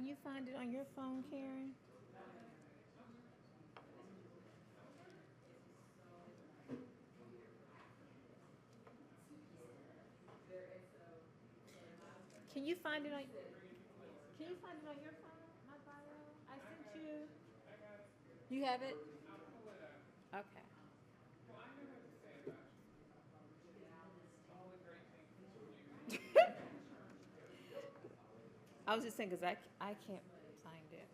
Can you find it on your phone, Karen? Can you find it on? Can you find it on your phone? My bio. I sent you. You have it. Okay. I was just saying because I can't find it.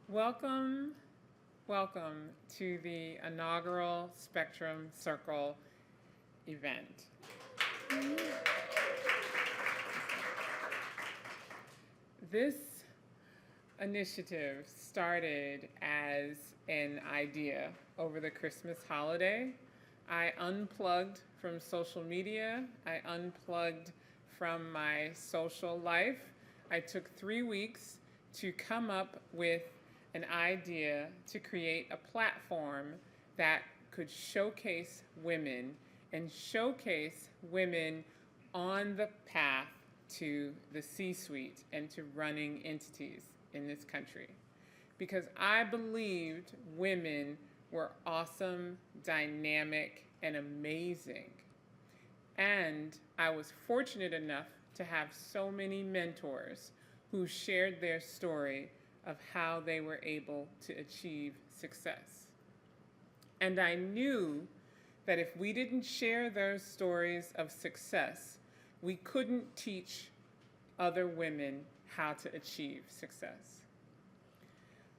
Welcome, welcome to the inaugural Spectrum Circle event. This initiative started as an idea over the Christmas holiday. I unplugged from social media, I unplugged from my social life. I took 3 weeks to come up with an idea to create a platform that could showcase women and showcase women on the path to the C-suite and to running entities in this country. Because I believed women were awesome, dynamic, and amazing. And I was fortunate enough to have so many mentors who shared their story of how they were able to achieve success. And I knew that if we didn't share those stories of success, we couldn't teach other women how to achieve success.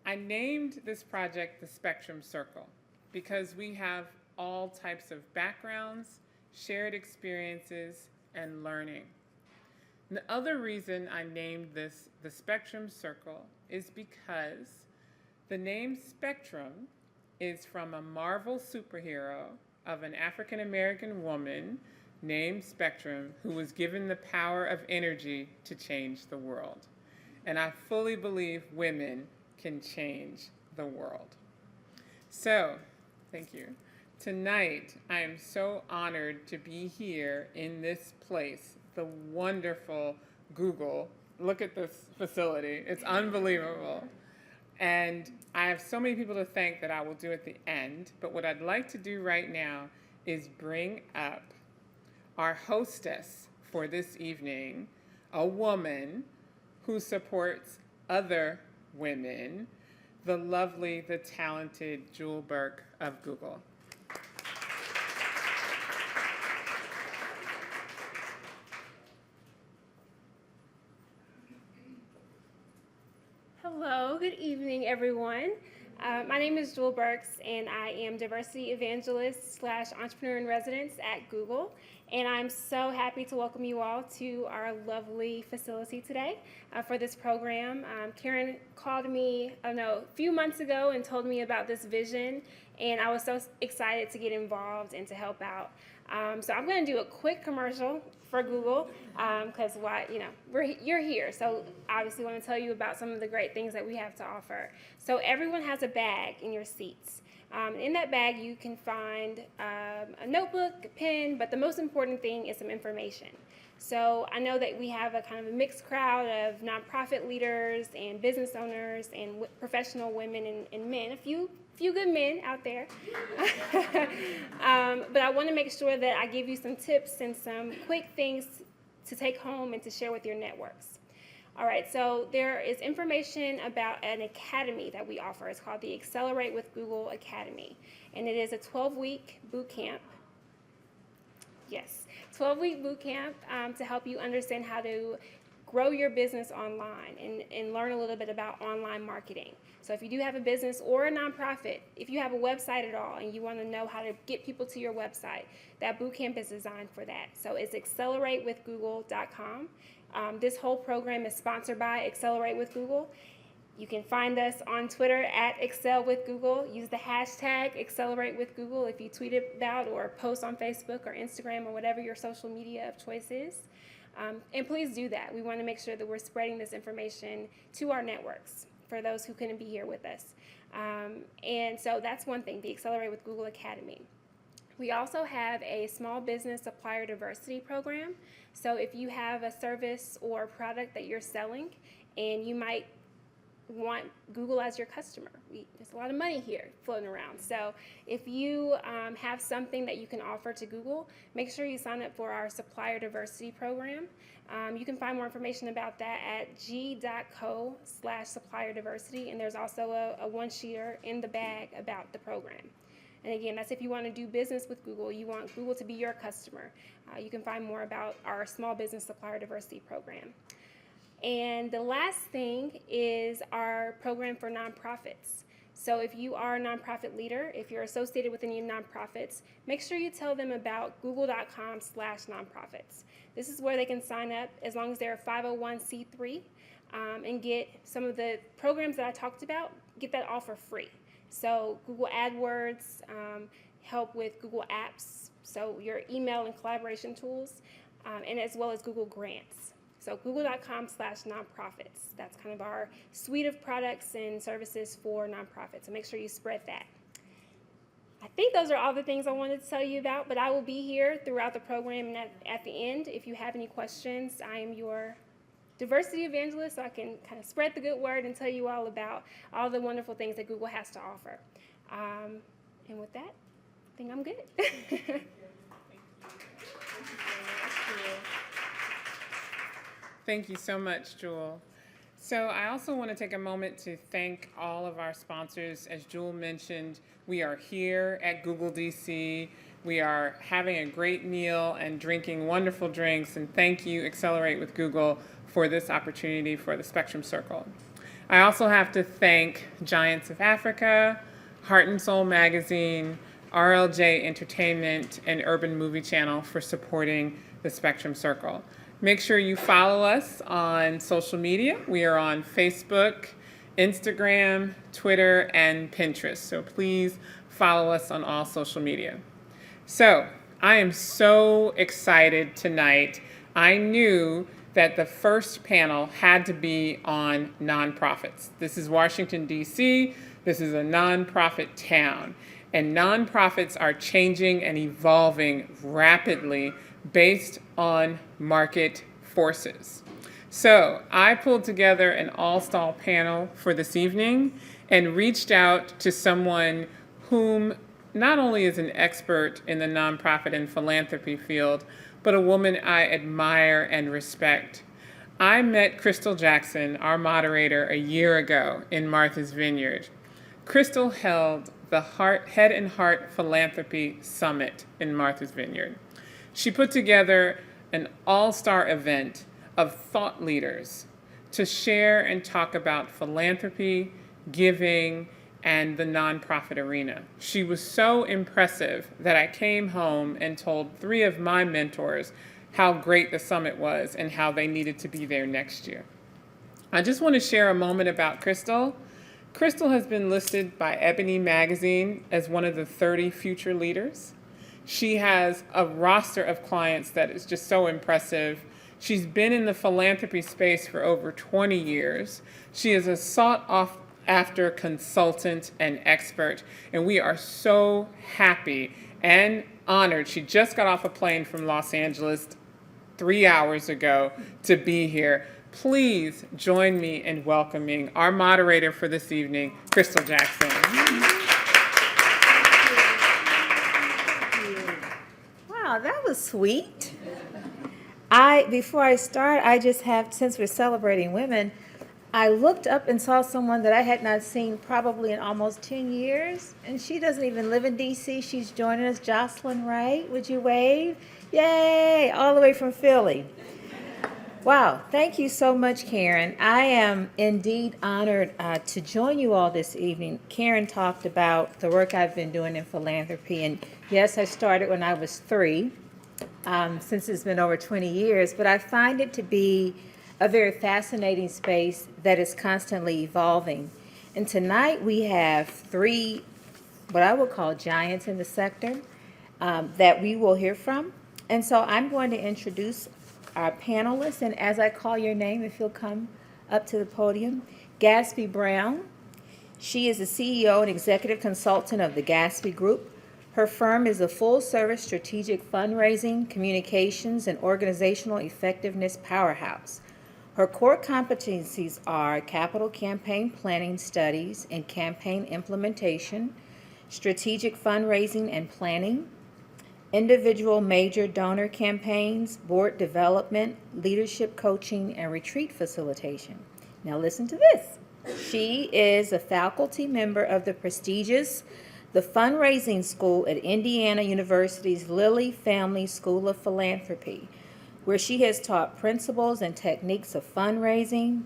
I named this project the Spectrum Circle because we have all types of backgrounds, shared experiences, and learning. And the other reason I named this the Spectrum Circle is because the name Spectrum is from a Marvel superhero of an African American woman named Spectrum who was given the power of energy to change the world. And I fully believe women can change the world. So, thank you. Tonight, I am so honored to be here in this place, the wonderful Google. Look at this facility. It's unbelievable. And I have so many people to thank that I will do at the end. But what I'd like to do right now is bring up our hostess for this evening, a woman who supports other women, the lovely, the talented Jewel Burke of Google. Hello, good evening, everyone. My name is Jewel Burks, and I am Diversity Evangelist / Entrepreneur in Residence at Google. And I'm so happy to welcome you all to our lovely facility today for this program. Karen called me, a few months ago and told me about this vision, and I was so excited to get involved and to help out. So I'm going to do a quick commercial for Google because you're here. So obviously want to tell you about some of the great things that we have to offer. So everyone has a bag in your seats. In that bag you can find a notebook, a pen, but the most important thing is some information. So I know that we have a kind of a mixed crowd of nonprofit leaders and business owners and professional women and men, a few good men out there. But I want to make sure that I give you some tips and some quick things to take home and to share with your networks. All right, so there is information about an academy that we offer. It's called the Accelerate with Google Academy, and it is a 12-week boot camp. Yes, 12-week boot camp to help you understand how to grow your business online and learn a little bit about online marketing. So if you do have a business or a nonprofit, if you have a website at all and you want to know how to get people to your website, that boot camp is designed for that. So it's accelerate-with-google.com. This whole program is sponsored by Accelerate with Google. You can find us on Twitter at Excel with Google. Use the hashtag Accelerate with Google if you tweet about or post on Facebook or Instagram or whatever your social media of choice is. And please do that. We want to make sure that we're spreading this information to our networks for those who couldn't be here with us. And so that's one thing, the Accelerate with Google Academy. We also have a small business supplier diversity program. So if you have a service or product that you're selling and you might want Google as your customer, there's a lot of money here floating around. So if you have something that you can offer to Google, make sure you sign up for our supplier diversity program. You can find more information about that at g.co/supplier diversity, and there's also a one-sheeter in the bag about the program. And again, that's if you want to do business with Google, you want Google to be your customer. You can find more about our small business supplier diversity program. And the last thing is our program for nonprofits. So if you are a nonprofit leader, if you're associated with any nonprofits, make sure you tell them about google.com/nonprofits. This is where they can sign up as long as they're a 501c3 and get some of the programs that I talked about, get that all for free. So Google AdWords, help with Google Apps, so your email and collaboration tools, and as well as Google Grants. So So google.com/nonprofits. That's kind of our suite of products and services for nonprofits. So make sure you spread that. I think those are all the things I wanted to tell you about, but I will be here throughout the program and at the end. If you have any questions, I am your diversity evangelist, so I can kind of spread the good word and tell you all about all the wonderful things that Google has to offer. And with that, I think I'm good. Thank you so much, Jewel. So I also want to take a moment to thank all of our sponsors. As Jewel mentioned, we are here at Google DC. We are having a great meal and drinking wonderful drinks. And thank you, Accelerate with Google, for this opportunity for the Spectrum Circle. I also have to thank Giants of Africa, Heart and Soul Magazine, RLJ Entertainment, and Urban Movie Channel for supporting the Spectrum Circle. Make sure you follow us on social media. We are on Facebook, Instagram, Twitter, and Pinterest. So please follow us on all social media. So I am so excited tonight. I knew that the first panel had to be on nonprofits. This is Washington, D.C. This is a nonprofit town. And nonprofits are changing and evolving rapidly based on market forces. So I pulled together an all-star panel for this evening and reached out to someone whom not only is an expert in the nonprofit and philanthropy field, but a woman I admire and respect. I met Crystal Jackson, our moderator, a year ago in Martha's Vineyard. Crystal held the Head and Heart Philanthropy Summit in Martha's Vineyard. She put together an all-star event of thought leaders to share and talk about philanthropy, giving, and the nonprofit arena. She was so impressive that I came home and told 3 of my mentors how great the summit was and how they needed to be there next year. I just want to share a moment about Crystal. Crystal has been listed by Ebony Magazine as one of the 30 future leaders. She has a roster of clients that is just so impressive. She's been in the philanthropy space for over 20 years. She is a sought-after consultant and expert, and we are so happy and honored. She just got off a plane from Los Angeles 3 hours ago to be here. Please join me in welcoming our moderator for this evening, Crystal Jackson. Wow, that was sweet. Before I start, I just have, since we're celebrating women, I looked up and saw someone that I had not seen probably in almost 10 years, and she doesn't even live in D.C. She's joining us, Jocelyn Wright. Would you wave? Yay, all the way from Philly. Wow, thank you so much, Karen. I am indeed honored to join you all this evening. Karen talked about the work I've been doing in philanthropy, and yes, I started when I was 3, since it's been over 20 years, but I find it to be a very fascinating space that is constantly evolving. And tonight we have 3, what I would call giants in the sector, that we will hear from. And so I'm going to introduce our panelists, and as I call your name, if you'll come up to the podium, Gatsby Brown. She is the CEO and executive consultant of the Gatsby Group. Her firm is a full-service strategic fundraising, communications, and organizational effectiveness powerhouse. Her core competencies are capital campaign planning studies and campaign implementation, strategic fundraising and planning, individual major donor campaigns, board development, leadership coaching, and retreat facilitation. Now listen to this. She is a faculty member of the prestigious The Fundraising School at Indiana University's Lilly Family School of Philanthropy, where she has taught principles and techniques of fundraising,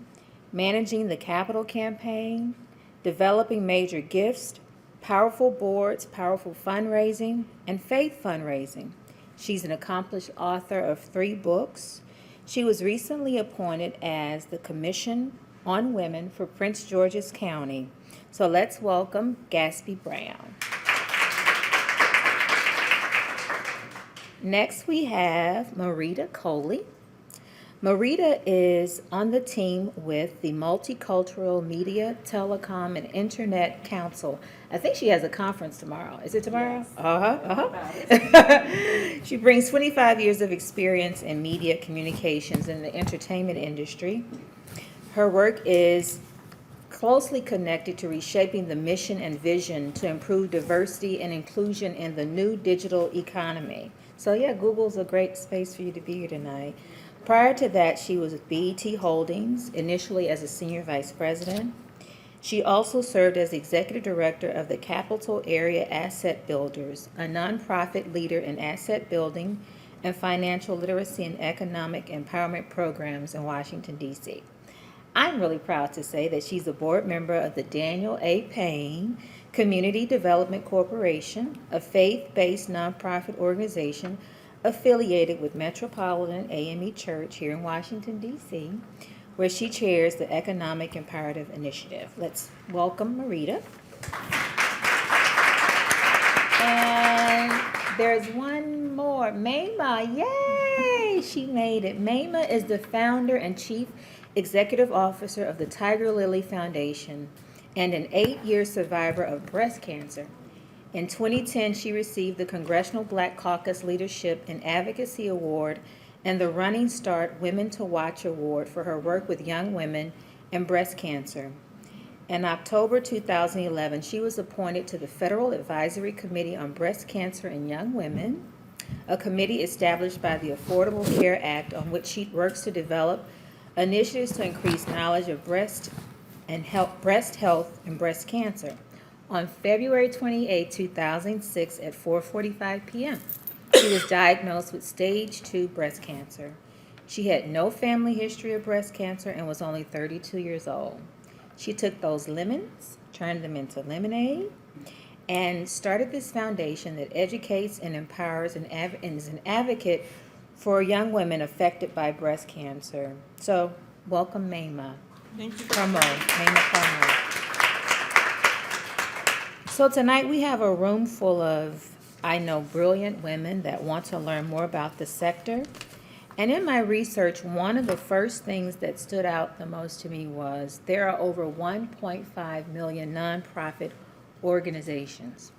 managing the capital campaign, developing major gifts, powerful boards, powerful fundraising, and faith fundraising. She's an accomplished author of 3 books. She was recently appointed as the Commission on Women for Prince George's County. So let's welcome Gatsby Brown. Next we have Marita Coley. Marita is on the team with the Multicultural Media, Telecom, and Internet Council. I think she has a conference tomorrow. Is it tomorrow? She brings 25 years of experience in media communications in the entertainment industry. Her work is closely connected to reshaping the mission and vision to improve diversity and inclusion in the new digital economy. So yeah, Google's a great space for you to be here tonight. Prior to that, she was with BET Holdings, initially as a senior vice president. She also served as executive director of the Capital Area Asset Builders, a nonprofit leader in asset building and financial literacy and economic empowerment programs in Washington, D.C. I'm really proud to say that she's a board member of the Daniel A. Payne Community Development Corporation, a faith-based nonprofit organization affiliated with Metropolitan AME Church here in Washington, D.C., where she chairs the Economic Imperative Initiative. Let's welcome Marita. And there's one more, Mayma. Yay! She made it. Mayma is the founder and chief executive officer of the Tiger Lily Foundation and an 8-year survivor of breast cancer. In 2010, she received the Congressional Black Caucus Leadership and Advocacy Award and the Running Start Women to Watch Award for her work with young women and breast cancer. In October 2011, she was appointed to the Federal Advisory Committee on Breast Cancer in Young Women, a committee established by the Affordable Care Act on which she works to develop initiatives to increase knowledge of breast health and breast cancer. On February 28, 2006 at 4:45 p.m., she was diagnosed with stage 2 breast cancer. She had no family history of breast cancer and was only 32 years old. She took those lemons, turned them into lemonade, and started this foundation that educates and empowers and is an advocate for young women affected by breast cancer. So, welcome, Mayma. Thank you. Mayma Carmo. So tonight we have a room full of, I know, brilliant women that want to learn more about the sector. And in my research, one of the first things that stood out the most to me was there are over 1.5 million nonprofit organizations.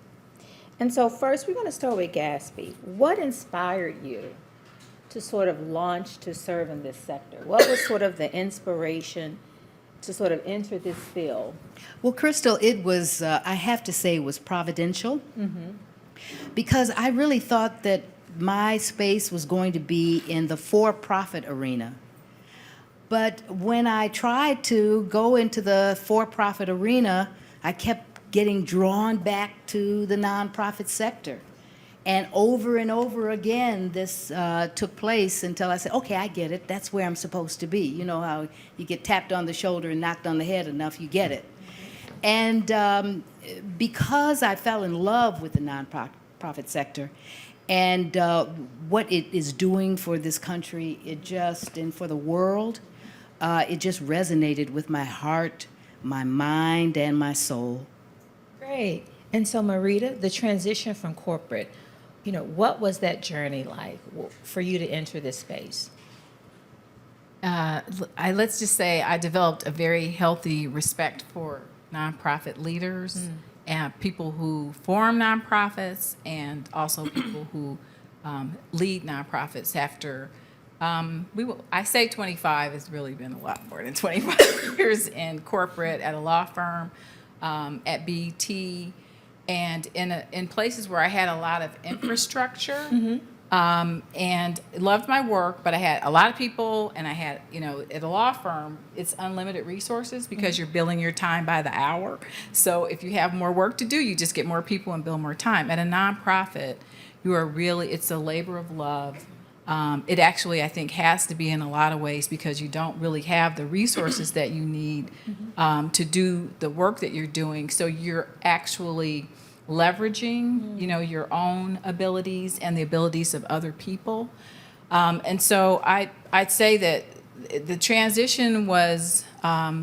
And so first, we're going to start with Gatsby. What inspired you to sort of launch to serve in this sector? What was sort of the inspiration to sort of enter this field? Well, Crystal, it was, I have to say, it was providential. Because I really thought that my space was going to be in the for-profit arena. But when I tried to go into the for-profit arena, I kept getting drawn back to the nonprofit sector. And over again, this took place until I said, okay, I get it. That's where I'm supposed to be. You know how you get tapped on the shoulder and knocked on the head enough, you get it. And because I fell in love with the nonprofit sector and what it is doing for this country, and for the world, it just resonated with my heart, my mind, and my soul. Great. And so, Marita, the transition from corporate, what was that journey like for you to enter this space? Let's just say I developed a very healthy respect for nonprofit leaders and people who form nonprofits, and also people who lead nonprofits. After I say 25, it's really been a lot more than 25 years in corporate at a law firm, at BET, and in places where I had a lot of infrastructure. And loved my work, but I had a lot of people, and I had, at a law firm, it's unlimited resources because you're billing your time by the hour. So if you have more work to do, you just get more people and bill more time. At a nonprofit, it's a labor of love. It actually, I think, has to be in a lot of ways because you don't really have the resources that you need to do the work that you're doing. So you're actually leveraging, your own abilities and the abilities of other people. And so I'd say that the transition was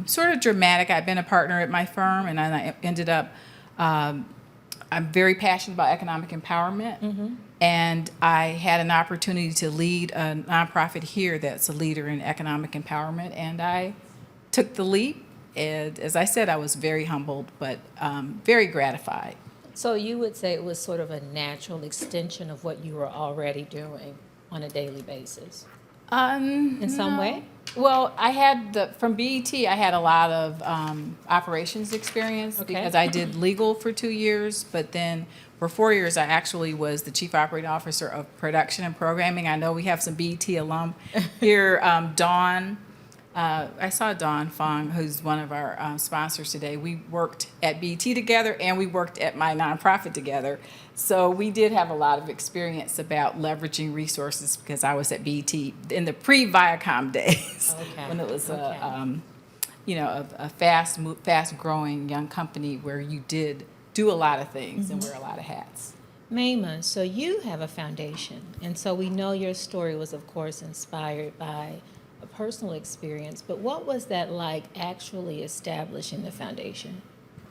sort of dramatic. I've been a partner at my firm, and I ended up I'm very passionate about economic empowerment, and I had an opportunity to lead a nonprofit here that's a leader in economic empowerment, and I took the leap. And as I said, I was very humbled, but very gratified. So you would say it was sort of a natural extension of what you were already doing on a daily basis? In some way? Well, I had from BET, I had a lot of operations experience Okay. because I did legal for 2 years, but then for 4 years, I actually was the chief operating officer of production and programming. I know we have some BET alum here, Dawn. I saw Dawn Fong, who's one of our sponsors today. We worked at BET together and we worked at my nonprofit together. So we did have a lot of experience about leveraging resources because I was at BET in the pre-Viacom days Okay. when it was Okay. a fast-growing young company where you did do a lot of things and wear a lot of hats. Maima, so you have a foundation, and so we know your story was, of course, inspired by a personal experience, but what was that like actually establishing the foundation?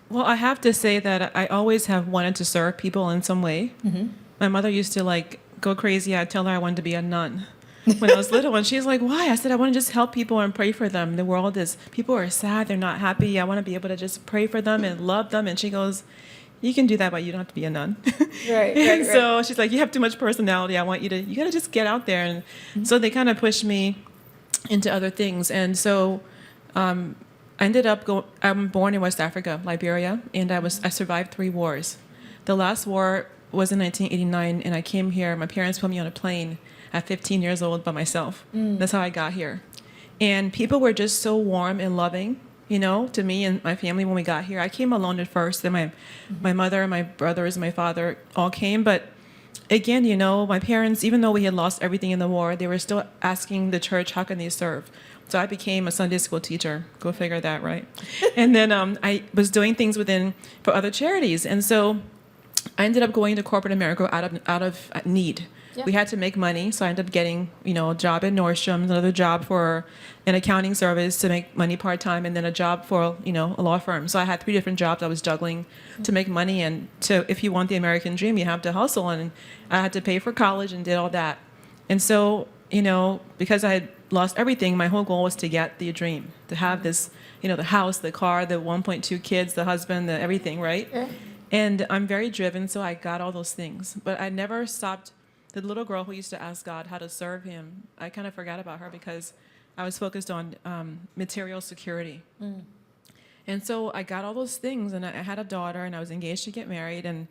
Well, I have to say that I always have wanted to serve people in some way. My mother used to like go crazy. I'd tell her I wanted to be a nun when I was little, and she's like, "Why?" I said, "I want to just help people and pray for them. The world is people are sad, they're not happy. I want to be able to just pray for them and love them." And she goes, "You can do that, but you don't have to be a nun." Right, And so she's like, "You have too much personality. I want you got to just get out there." And so they kind of pushed me into other things. And so I ended up I'm born in West Africa, Liberia, and I survived 3 wars. The last war was in 1989, and I came here. My parents put me on a plane at 15 years old by myself. That's how I got here. And people were just so warm and loving, to me and my family when we got here. I came alone at first, then my mother, my brothers, my father all came, but again, my parents, even though we had lost everything in the war, they were still asking the church, how can they serve? So I became a Sunday school teacher. Go figure that, right? And then I was doing things for other charities. And so I ended up going to corporate America out of need. Yeah. We had to make money, so I ended up getting, a job at Nordstrom, another job for an accounting service to make money part-time, and then a job for, a law firm. So I had 3 different jobs I was juggling to make money, and if you want the American dream, you have to hustle, and I had to pay for college and did all that. And so, because I had lost everything, my whole goal was to get the dream, to have this, the house, the car, the 1.2 kids, the husband, the everything, right? Yeah. And I'm very driven, so I got all those things. But I never stopped. The little girl who used to ask God how to serve him, I kind of forgot about her because I was focused on material security. And so I got all those things, and I had a daughter, and I was engaged to get married, and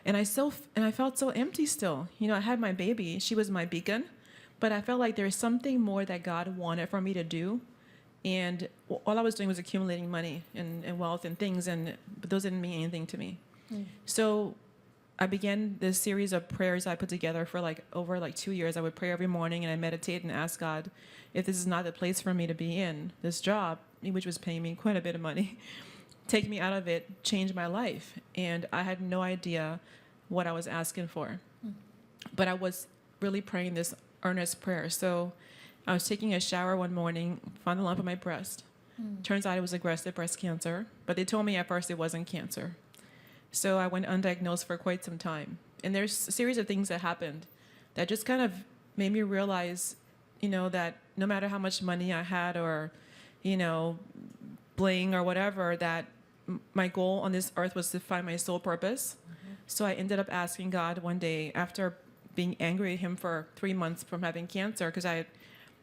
I felt so empty still. I had my baby; she was my beacon, but I felt like there was something more that God wanted for me to do, and all I was doing was accumulating money and wealth and things, but those didn't mean anything to me. So I began this series of prayers I put together for over 2 years. I would pray every morning, and I meditate and ask God, if this is not the place for me to be in, this job, which was paying me quite a bit of money, take me out of it, change my life. And I had no idea what I was asking for. But I was really praying this earnest prayer. So I was taking a shower one morning, found a lump in my breast. Turns out it was aggressive breast cancer, but they told me at first it wasn't cancer. So I went undiagnosed for quite some time. And there's a series of things that happened that just kind of made me realize, that no matter how much money I had or, bling or whatever, that my goal on this earth was to find my soul purpose. So I ended up asking God one day, after being angry at him for 3 months from having cancer, because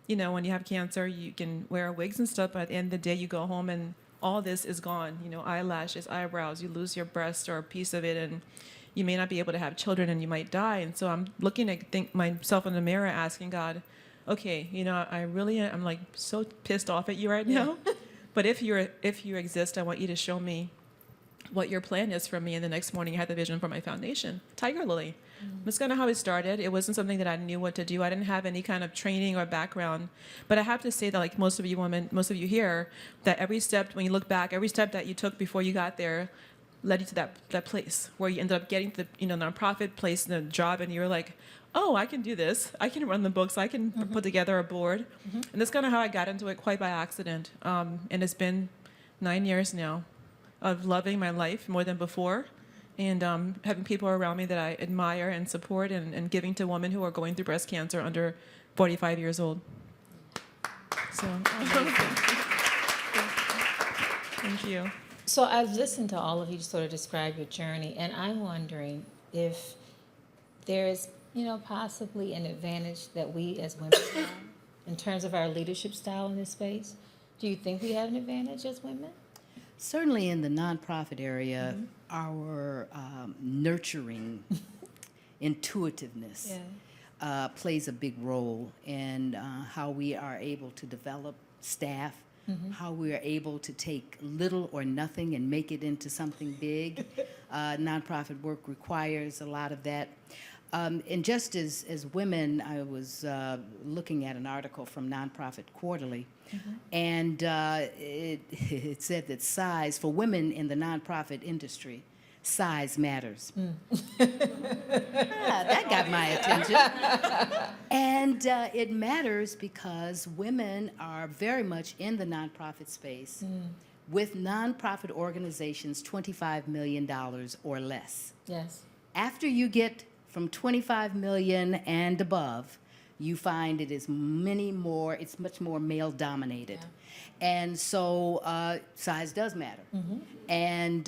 when you have cancer, you can wear wigs and stuff, but at the end of the day, you go home and all this is gone, eyelashes, eyebrows, you lose your breast or a piece of it, and you may not be able to have children and you might die. And so I'm looking at myself in the mirror asking God, okay, I'm like so pissed off at you right now. But if you exist, I want you to show me what your plan is for me. And the next morning I had the vision for my foundation, Tiger Lily. That's kind of how it started. It wasn't something that I knew what to do. I didn't have any kind of training or background. But I have to say that, like most of you women, most of you here, that every step, when you look back, every step that you took before you got there led you to that place where you ended up getting to the nonprofit place and a job, and you were like, oh, I can do this. I can run the books. I can put together a board. And that's kind of how I got into it, quite by accident. And it's been 9 years now of loving my life more than before and having people around me that I admire and support, and giving to women who are going through breast cancer under 45 years old. So, thank you. So I've listened to all of you sort of describe your journey, and I'm wondering if there's, possibly an advantage that we as women have in terms of our leadership style in this space. Do you think we have an advantage as women? Certainly in the nonprofit area, our nurturing intuitiveness plays a big role in how we are able to develop staff, how we are able to take little or nothing and make it into something big. Nonprofit work requires a lot of that. And just as women, I was looking at an article from Nonprofit Quarterly, and it said that size, for women in the nonprofit industry, size matters. That got my attention. And it matters because women are very much in the nonprofit space with nonprofit organizations $25 million or less. Yes. After you get from 25 million and above, you find it is it's much more male dominated. And so size does matter. And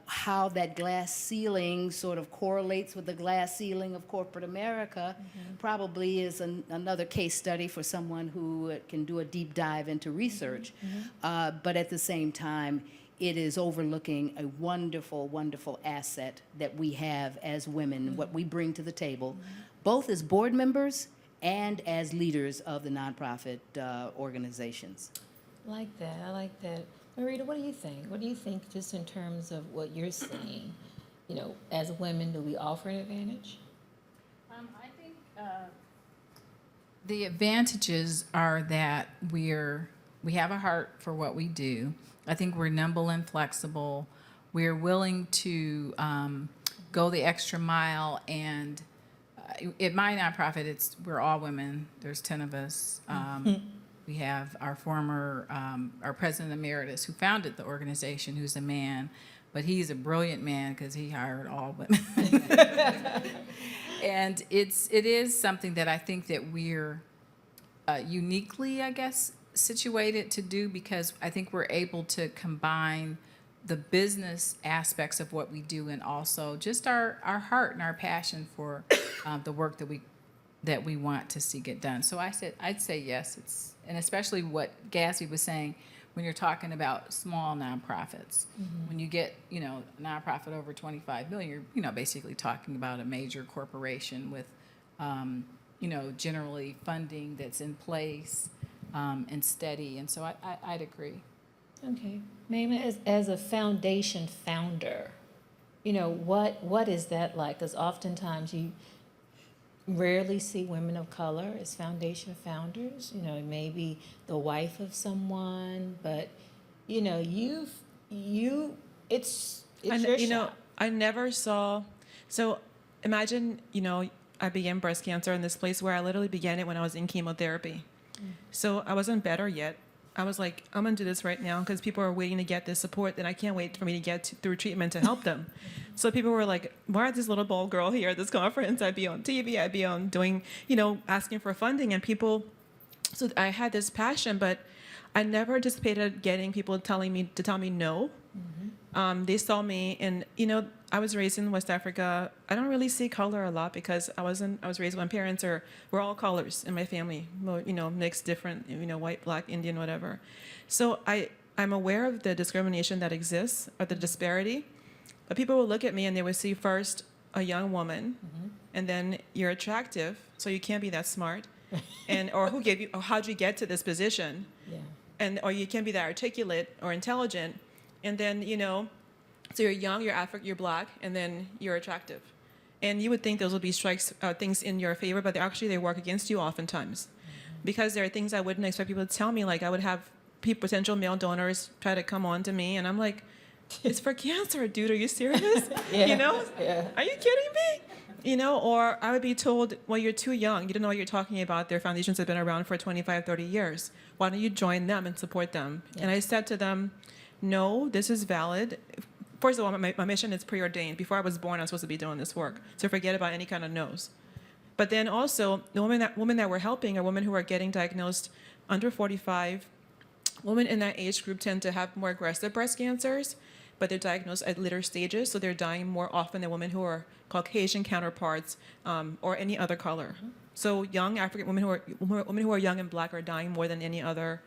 how that glass ceiling sort of correlates with the glass ceiling of corporate America probably is another case study for someone who can do a deep dive into research. But at the same time, it is overlooking a wonderful, wonderful asset that we have as women, what we bring to the table, both as board members and as leaders of the nonprofit organizations. I like that. Marita, what do you think? What do you think just in terms of what you're saying? As women, do we offer an advantage? I think the advantages are that we have a heart for what we do. I think we're nimble and flexible. We're willing to go the extra mile. And at my nonprofit, we're all women. There's 10 of us. We have our former, our president emeritus who founded the organization, who's a man, but he's a brilliant man because he hired all women. And it is something that I think that we're uniquely, I guess, situated to do, because I think we're able to combine the business aspects of what we do and also just our heart and our passion for the work that we want to see get done. So I'd say yes. And especially what Gatsby was saying, when you're talking about small nonprofits, when you get a nonprofit over 25 million, you're basically talking about a major corporation with generally funding that's in place. And steady, and so I'd agree. Okay. Maima, as a foundation founder, what is that like? Because oftentimes you rarely see women of color as foundation founders. Maybe the wife of someone, but it's your shop. I never saw. So imagine, I began breast cancer in this place where I literally began it when I was in chemotherapy. So I wasn't better yet. I was like, I'm going to do this right now because people are waiting to get this support, and I can't wait for me to get through treatment to help them. So people were like, why is this little bald girl here at this conference? I'd be on TV, I'd be on doing, asking for funding, and people, so I had this passion, but I never anticipated getting people to tell me no. They saw me, and I was raised in West Africa. I don't really see color a lot because I was raised when parents we're all colors in my family, mixed, different, white, black, Indian, whatever. So I'm aware of the discrimination that exists, or the disparity, but people will look at me and they would see first a young woman, and then you're attractive, so you can't be that smart, or who gave you, or how'd you get to this position? Yeah. Or you can't be that articulate or intelligent. And then, so you're young, you're black, and then you're attractive. And you would think those would be things in your favor, but they work against you oftentimes. Because there are things I wouldn't expect people to tell me. Like I would have potential male donors try to come on to me, and I'm like, it's for cancer, dude, are you serious? Yeah. Are you kidding me? Or I would be told, well, you're too young. You don't know what you're talking about. Their foundations have been around for 25, 30 years. Why don't you join them and support them? Yeah. And I said to them, no, this is valid. first of all, my mission is preordained. Before I was born, I was supposed to be doing this work. So forget about any kind of no's. But then also, the women that we're helping are women who are getting diagnosed under 45. Women in that age group tend to have more aggressive breast cancers, but they're diagnosed at later stages, so they're dying more often than women who are Caucasian counterparts or any other color. So young African women who are young and black are dying more than any other,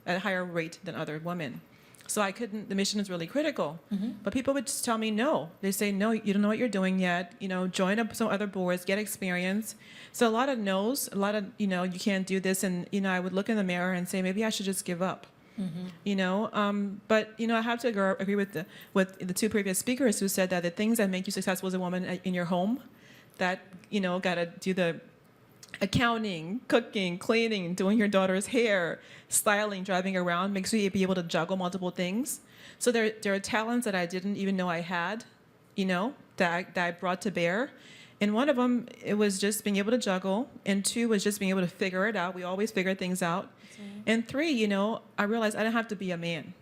at a higher rate than other women. So the mission is really critical. But people would just tell me no. They say, no, you don't know what you're doing yet. Join up some other boards, get experience. So a lot of no's, a lot of, you can't do this. And, I would look in the mirror and say, maybe I should just give up. But, I have to agree with the two previous speakers who said that the things that make you successful as a woman in your home, that, got to do the accounting, cooking, cleaning, doing your daughter's hair, styling, driving around, makes you be able to juggle multiple things. So there are talents that I didn't even know I had, that I brought to bear. And one of them, it was just being able to juggle. And 2 was just being able to figure it out. We always figure things out. And 3, I realized I didn't have to be a man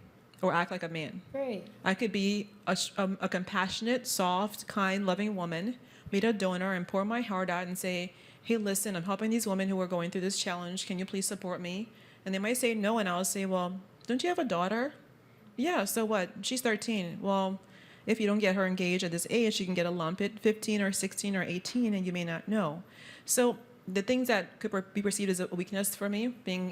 or act like a man. Great. I could be a compassionate, soft, kind, loving woman, meet a donor and pour my heart out and say, hey, listen, I'm helping these women who are going through this challenge. Can you please support me? And they might say no, and I'll say, well, don't you have a daughter? Yeah, so what? She's 13. Well, if you don't get her engaged at this age, she can get a lump at 15 or 16 or 18, and you may not know. So the things that could be perceived as a weakness for me, being,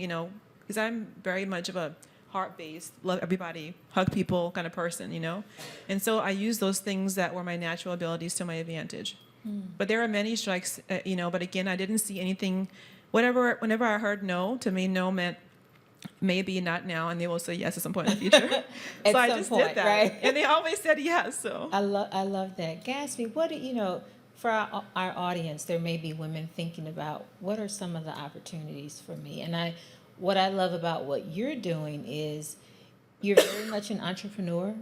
because I'm very much of a heart-based, love everybody, hug people kind of person, And so I use those things that were my natural abilities to my advantage. But there are many strikes, but again, I didn't see anything. Whenever I heard no, to me, no meant maybe, not now, and they will say yes at some point in the future. At so I some just point, did that. right? And they always said yes, so. I love that. Gatsby, what do for our audience, there may be women thinking about what are some of the opportunities for me? And what I love about what you're doing is you're very much an entrepreneur.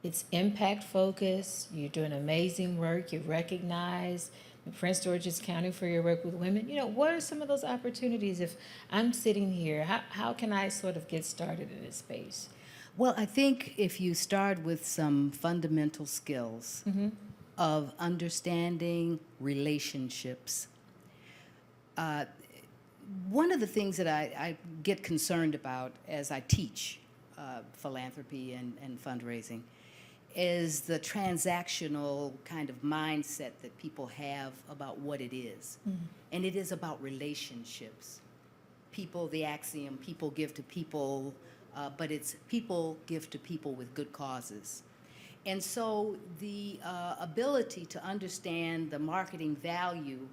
It's impact focused. You're doing amazing work. You're recognized in Prince George's County for your work with women. What are some of those opportunities? If I'm sitting here, how can I sort of get started in this space? Well, I think if you start with some fundamental skills of understanding relationships, one of the things that I get concerned about as I teach philanthropy and fundraising is the transactional kind of mindset that people have about what it is. And it is about relationships. People, the axiom, people give to people, but it's people give to people with good causes. And so the ability to understand the marketing value,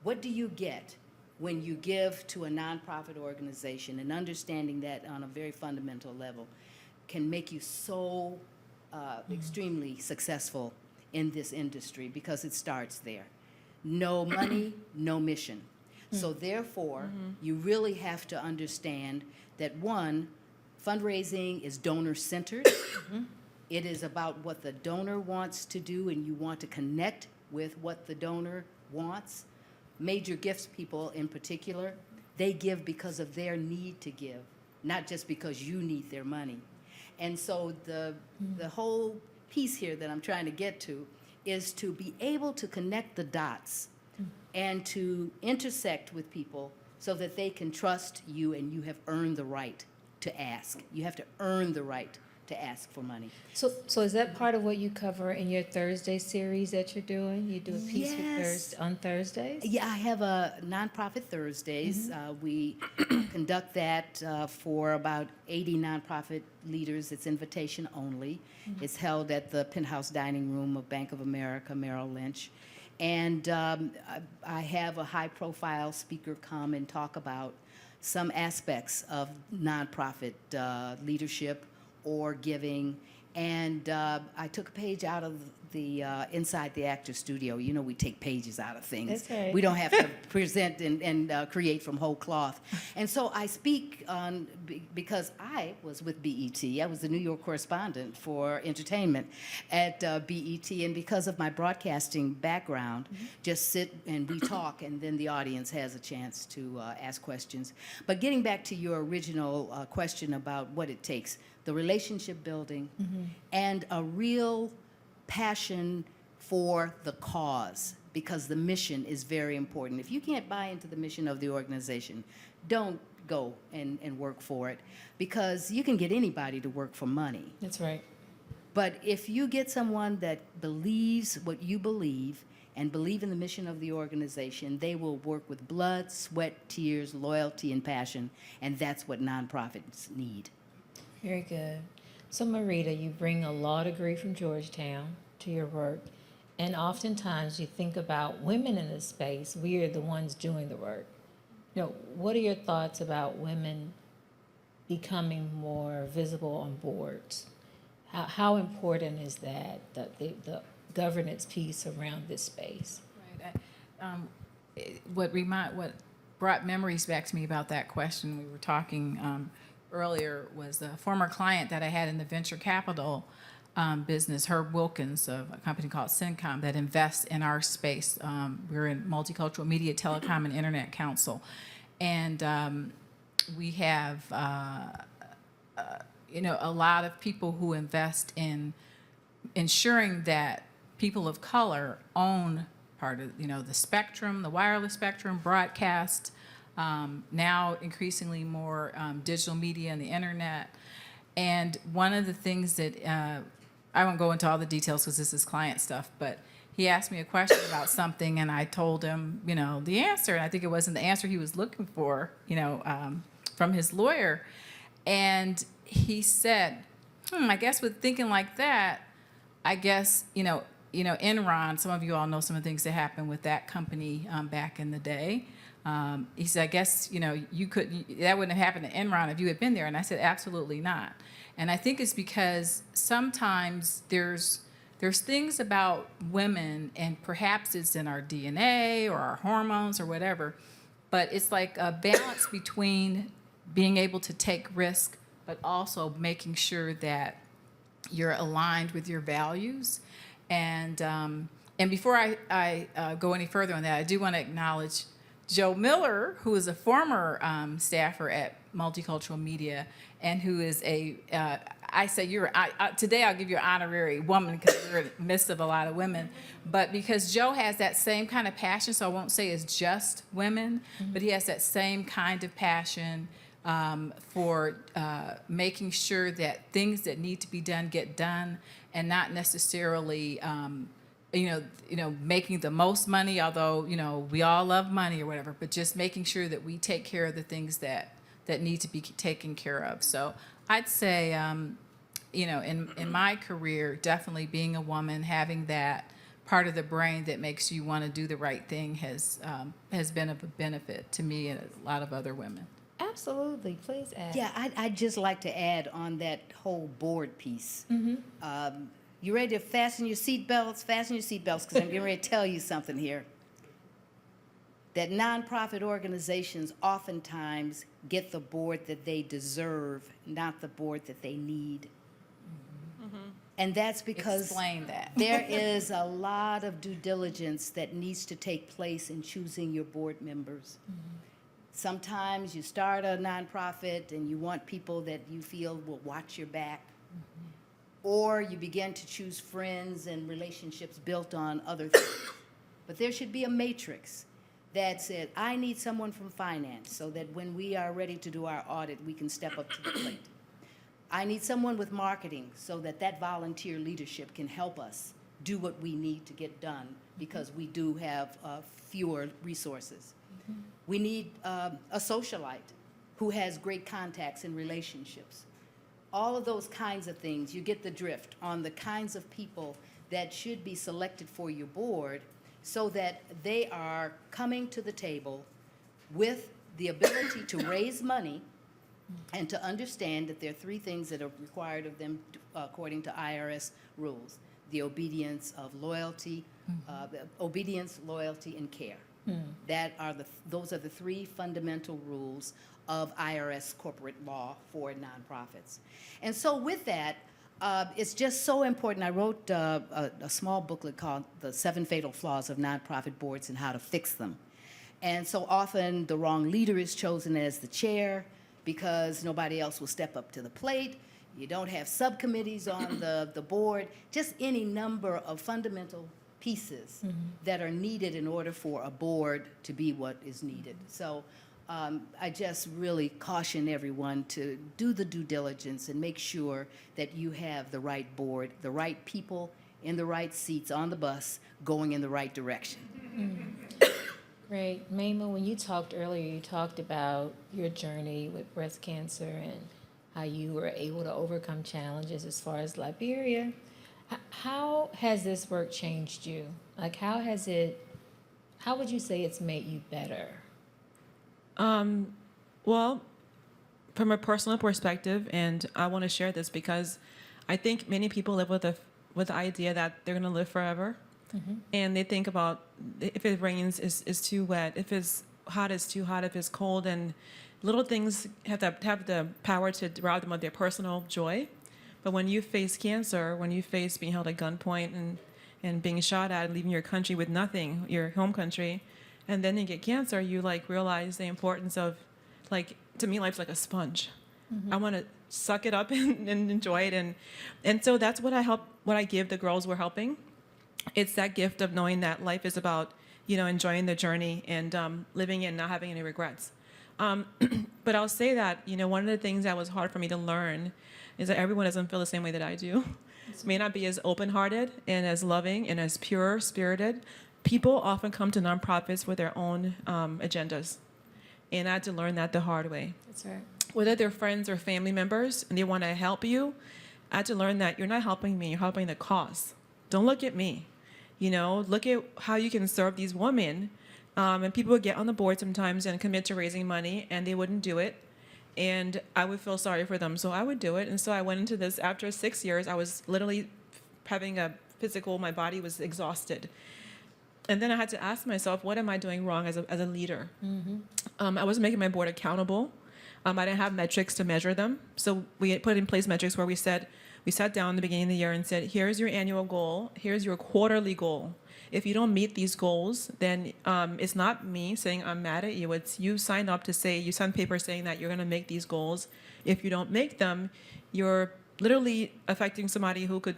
what do you get when you give to a nonprofit organization, and understanding that on a very fundamental level can make you so extremely successful in this industry, because it starts there. No money, no mission. So therefore, you really have to understand that, one, fundraising is donor-centered. It is about what the donor wants to do, and you want to connect with what the donor wants. Major gifts people in particular, they give because of their need to give, not just because you need their money. And so the whole piece here that I'm trying to get to is to be able to connect the dots and to intersect with people so that they can trust you, and you have earned the right to ask. You have to earn the right to ask for money. So is that part of what you cover in your Thursday series that you're doing? You do a piece Yes. on Thursdays? Yeah, I have a nonprofit Thursdays. We conduct that for about 80 nonprofit leaders. It's invitation only. It's held at the Penthouse Dining Room of Bank of America, Merrill Lynch. And I have a high-profile speaker come and talk about some aspects of nonprofit leadership or giving. And I took a page out of the Inside the Actor Studio. We take pages out of things. That's right. We don't have to present and create from whole cloth. And so I speak on, because I was with BET. I was the New York correspondent for entertainment at BET. And because of my broadcasting background, just sit and we talk, and then the audience has a chance to ask questions. But getting back to your original question about what it takes, the relationship building, and a real passion for the cause, because the mission is very important. If you can't buy into the mission of the organization, don't go and work for it, because you can get anybody to work for money. That's right. But if you get someone that believes what you believe and believe in the mission of the organization, they will work with blood, sweat, tears, loyalty, and passion, and that's what nonprofits need. Very good. So Marita, you bring a law degree from Georgetown to your work, and oftentimes you think about women in this space, we are the ones doing the work. What are your thoughts about women becoming more visible on boards? How important is that, the governance piece around this space? Right. What brought memories back to me about that question we were talking earlier was a former client that I had in the venture capital business, Herb Wilkins, of a company called Syncom that invests in our space. We're in Multicultural Media, Telecom, and Internet Council. And we have a lot of people who invest in ensuring that people of color own part of, the spectrum, the wireless spectrum, broadcast, now increasingly more digital media and the internet. And one of the things that, I won't go into all the details because this is client stuff, but he asked me a question about something and I told him, the answer. And I think it wasn't the answer he was looking for, from his lawyer. And he said, I guess with thinking like that, I guess, Enron, some of you all know some of the things that happened with that company back in the day. He said, I guess, that wouldn't have happened to Enron if you had been there. And I said, absolutely not. And I think it's because sometimes there's things about women, and perhaps it's in our DNA or our hormones or whatever, but it's like a balance between being able to take risk, but also making sure that you're aligned with your values. And before I go any further on that, I do want to acknowledge Joe Miller, who is a former staffer at Multicultural Media, and who is I say today I'll give you an honorary woman because we're in the midst of a lot of women, but because Joe has that same kind of passion, so I won't say it's just women, but he has that same kind of passion for making sure that things that need to be done get done, and not necessarily making the most money, although we all love money or whatever, but just making sure that we take care of the things that need to be taken care of. So I'd say in my career, definitely being a woman, having that part of the brain that makes you want to do the right thing has been of a benefit to me and a lot of other women. Absolutely. Please add. Yeah, I'd just like to add on that whole board piece. You ready to fasten your seatbelts? Fasten your seatbelts, because I'm getting ready to tell you something here. That nonprofit organizations oftentimes get the board that they deserve, not the board that they need. And that's because Explain that. there is a lot of due diligence that needs to take place in choosing your board members. Sometimes you start a nonprofit and you want people that you feel will watch your back. Or you begin to choose friends and relationships built on other things. But there should be a matrix that said, I need someone from finance so that when we are ready to do our audit, we can step up to the plate. I need someone with marketing so that that volunteer leadership can help us do what we need to get done, because we do have fewer resources. We need a socialite who has great contacts and relationships. All of those kinds of things, you get the drift on the kinds of people that should be selected for your board, so that they are coming to the table with the ability to raise money and to understand that there are three things that are required of them according to IRS rules: the obedience of loyalty, obedience, loyalty, and care. Those are the three fundamental rules of IRS corporate law for nonprofits. And so with that, it's just so important. I wrote a small booklet called The 7 Fatal Flaws of Nonprofit Boards and How to Fix Them. And so often the wrong leader is chosen as the chair because nobody else will step up to the plate. You don't have subcommittees on the board, just any number of fundamental pieces that are needed in order for a board to be what is needed. So I just really caution everyone to do the due diligence and make sure that you have the right board, the right people in the right seats on the bus going in the right direction. Great. Maima, when you talked earlier, you talked about your journey with breast cancer and how you were able to overcome challenges as far as Liberia. How has this work changed you? Like, how would you say it's made you better? Well, from a personal perspective, and I want to share this because I think many people live with the idea that they're going to live forever. And they think about if it rains, it's too wet. If it's hot, it's too hot. If it's cold, and little things have the power to rob them of their personal joy. But when you face cancer, when you face being held at gunpoint and being shot at and leaving your country with nothing, your home country, and then you get cancer, you like realize the importance of, like, to me, life's like a sponge. I want to suck it up and enjoy it. And so that's what I give the girls we're helping. It's that gift of knowing that life is about, enjoying the journey and living it and not having any regrets. But I'll say that, one of the things that was hard for me to learn is that everyone doesn't feel the same way that I do. May not be as open-hearted and as loving and as pure-spirited. People often come to nonprofits with their own agendas. And I had to learn that the hard way. That's right. Whether they're friends or family members and they want to help you, I had to learn that you're not helping me, you're helping the cause. Don't look at me. Look at how you can serve these women. And people would get on the board sometimes and commit to raising money, and they wouldn't do it. And I would feel sorry for them, so I would do it. And so I went into this. After 6 years, I was literally having a physical, my body was exhausted. And then I had to ask myself, what am I doing wrong as a leader? I wasn't making my board accountable. I didn't have metrics to measure them. So we had put in place metrics where we sat down in the beginning of the year and said, here's your annual goal, here's your quarterly goal. If you don't meet these goals, then it's not me saying I'm mad at you. It's you signed up to say, you signed paper saying that you're going to make these goals. If you don't make them, you're literally affecting somebody who could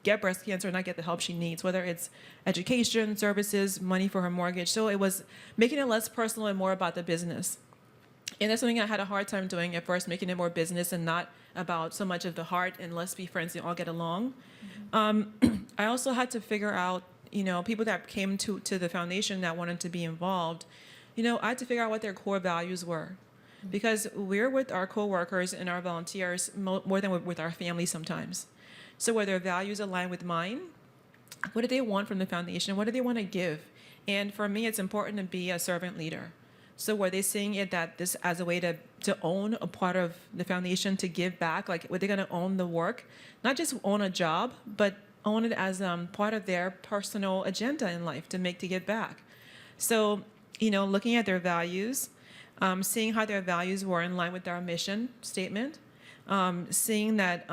get breast cancer and not get the help she needs, whether it's education, services, money for her mortgage. So it was making it less personal and more about the business. And that's something I had a hard time doing at first, making it more business and not about so much of the heart and let's be friends and all get along. I also had to figure out, people that came to the foundation that wanted to be involved, I had to figure out what their core values were. Because we're with our coworkers and our volunteers more than with our family sometimes. So where their values align with mine, what do they want from the foundation? What do they want to give? And for me, it's important to be a servant leader. So were they seeing it that this as a way to own a part of the foundation, to give back? Like, were they going to own the work? Not just own a job, but own it as part of their personal agenda in life to give back. So, looking at their values, seeing how their values were in line with our mission statement, seeing that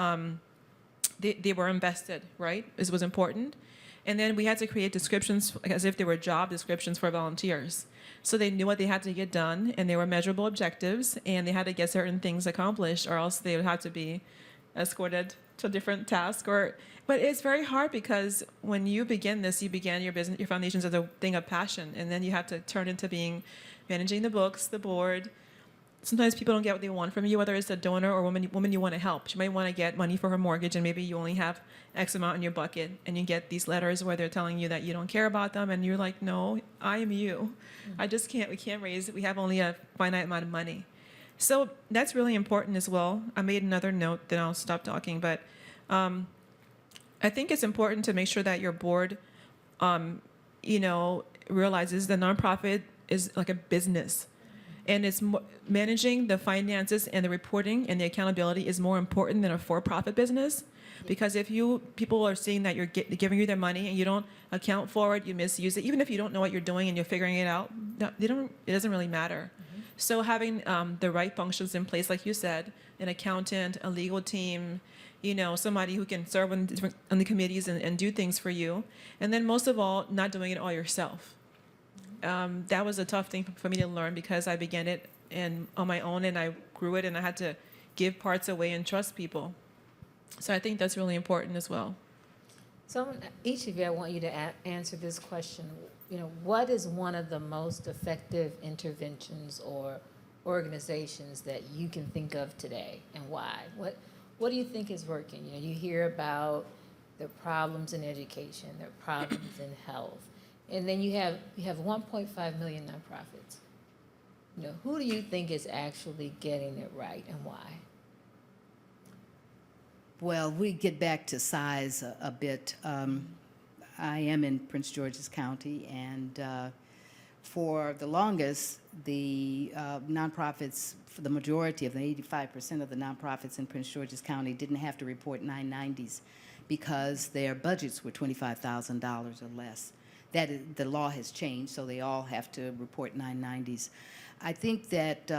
they were invested, right? This was important. And then we had to create descriptions as if they were job descriptions for volunteers. So they knew what they had to get done, and they were measurable objectives, and they had to get certain things accomplished, or else they would have to be escorted to different tasks. But it's very hard because when you begin this, you began your business, your foundations as a thing of passion, and then you have to turn into managing the books, the board. Sometimes people don't get what they want from you, whether it's a donor or woman you want to help. She might want to get money for her mortgage, and maybe you only have X amount in your bucket, and you get these letters where they're telling you that you don't care about them, and you're like, no, I am you. We have only a finite amount of money. So that's really important as well. I made another note, then I'll stop talking, but I think it's important to make sure that your board, realizes the nonprofit is like a business. And it's managing the finances and the reporting and the accountability is more important than a for-profit business. Because if people are seeing that you're giving you their money and you don't account for it, you misuse it, even if you don't know what you're doing and you're figuring it out, it doesn't really matter. So having the right functions in place, like you said, an accountant, a legal team, somebody who can serve on the committees and do things for you. And then most of all, not doing it all yourself. That was a tough thing for me to learn because I began it on my own and I grew it and I had to give parts away and trust people. So I think that's really important as well. So each of you, I want you to answer this question. You know, what is one of the most effective interventions or organizations that you can think of today, and why? What do you think is working? You know, you hear about the problems in education, there are problems in health, and then you have 1.5 million nonprofits. You know, who do you think is actually getting it right, and why? Well, we get back to size a bit. I am in Prince George's County, and for the longest, the nonprofits, for the majority of the 85% of the nonprofits in Prince George's County didn't have to report 990s because their budgets were $25,000 or less. The law has changed, so they all have to report 990s. I think that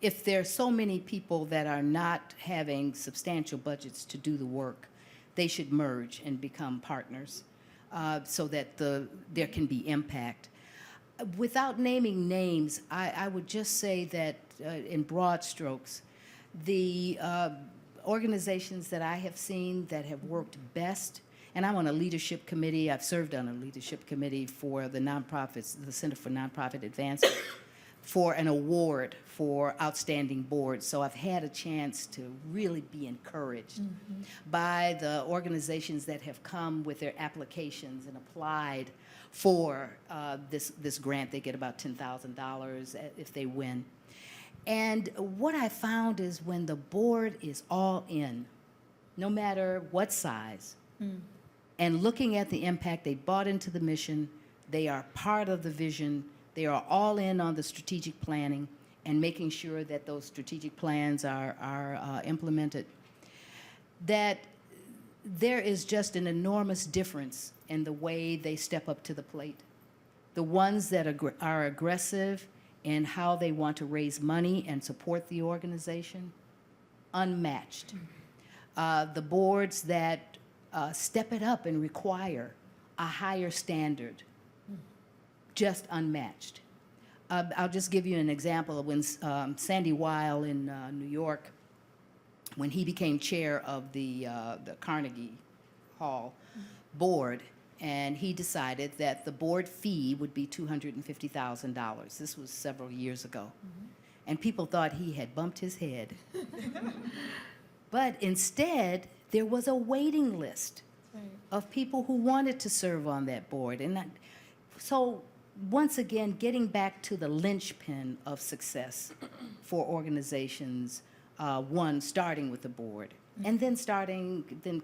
if there are so many people that are not having substantial budgets to do the work, they should merge and become partners so that there can be impact. Without naming names, I would just say that in broad strokes, the organizations that I have seen that have worked best, and I'm on a leadership committee, I've served on a leadership committee for the nonprofits, the Center for Nonprofit Advancement, for an award for outstanding boards. So I've had a chance to really be encouraged by the organizations that have come with their applications and applied for this grant. They get about $10,000 if they win. And what I found is when the board is all in, no matter what size, and looking at the impact, they bought into the mission, they are part of the vision, they are all in on the strategic planning and making sure that those strategic plans are implemented, that there is just an enormous difference in the way they step up to the plate. The ones that are aggressive in how they want to raise money and support the organization, unmatched. The boards that step it up and require a higher standard, just unmatched. I'll just give you an example of when Sandy Weil in New York, when he became chair of the Carnegie Hall board, and he decided that the board fee would be $250,000. This was several years ago. And people thought he had bumped his head. But instead, there was a waiting list of people who wanted to serve on that board. So once again, getting back to the linchpin of success for organizations, one, starting with the board, and then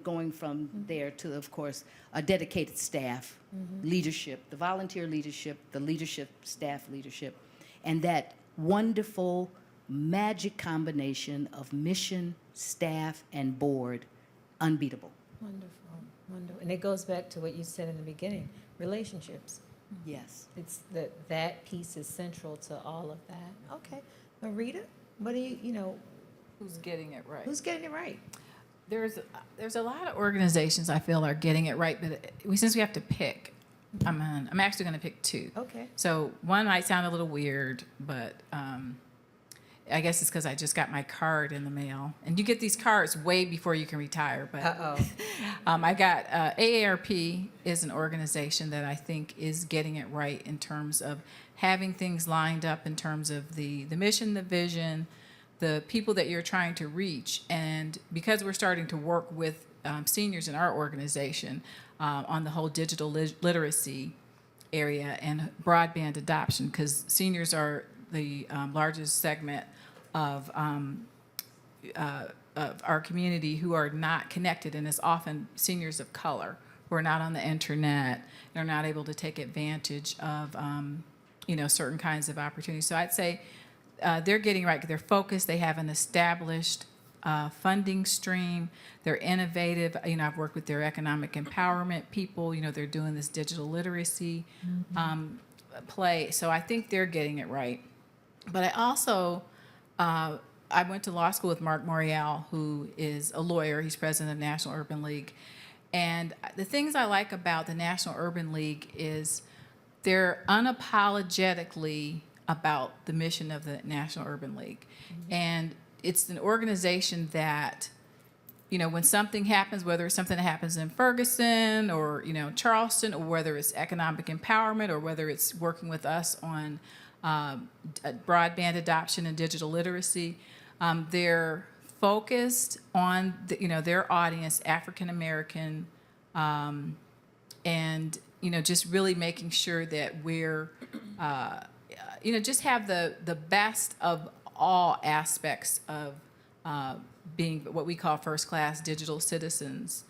going from there to, of course, a dedicated staff, leadership, the volunteer leadership, the leadership, staff leadership, and that wonderful magic combination of mission, staff, and board, unbeatable. Wonderful, wonderful. And it goes back to what you said in the beginning, relationships. Yes. It's that piece is central to all of that. Okay. Marita, what do you know, Who's getting it right? who's getting it right? There's a lot of organizations I feel are getting it right, but since we have to pick, I'm actually going to pick two. Okay. So one might sound a little weird, but I guess it's because I just got my card in the mail, and you get these cards way before you can retire. But I got AARP is an organization that I think is getting it right in terms of having things lined up in terms of the mission, the vision, the people that you're trying to reach. And because we're starting to work with seniors in our organization on the whole digital literacy area and broadband adoption, because seniors are the largest segment of our community who are not connected, and it's often seniors of color who are not on the internet, they're not able to take advantage of certain kinds of opportunities. So I'd say they're getting right. They're focused. They have an established funding stream. They're innovative. I've worked with their economic empowerment people. They're doing this digital literacy play. So I think they're getting it right. But I also, I went to law school with Mark Morial, who is a lawyer. He's president of National Urban League. And the things I like about the National Urban League is they're unapologetically about the mission of the National Urban League. And it's an organization that, when something happens, whether it's something that happens in Ferguson or, Charleston, or whether it's economic empowerment, or whether it's working with us on broadband adoption and digital literacy, they're focused on their audience, African American, and just really making sure that we're just have the best of all aspects of being what we call first-class digital citizens.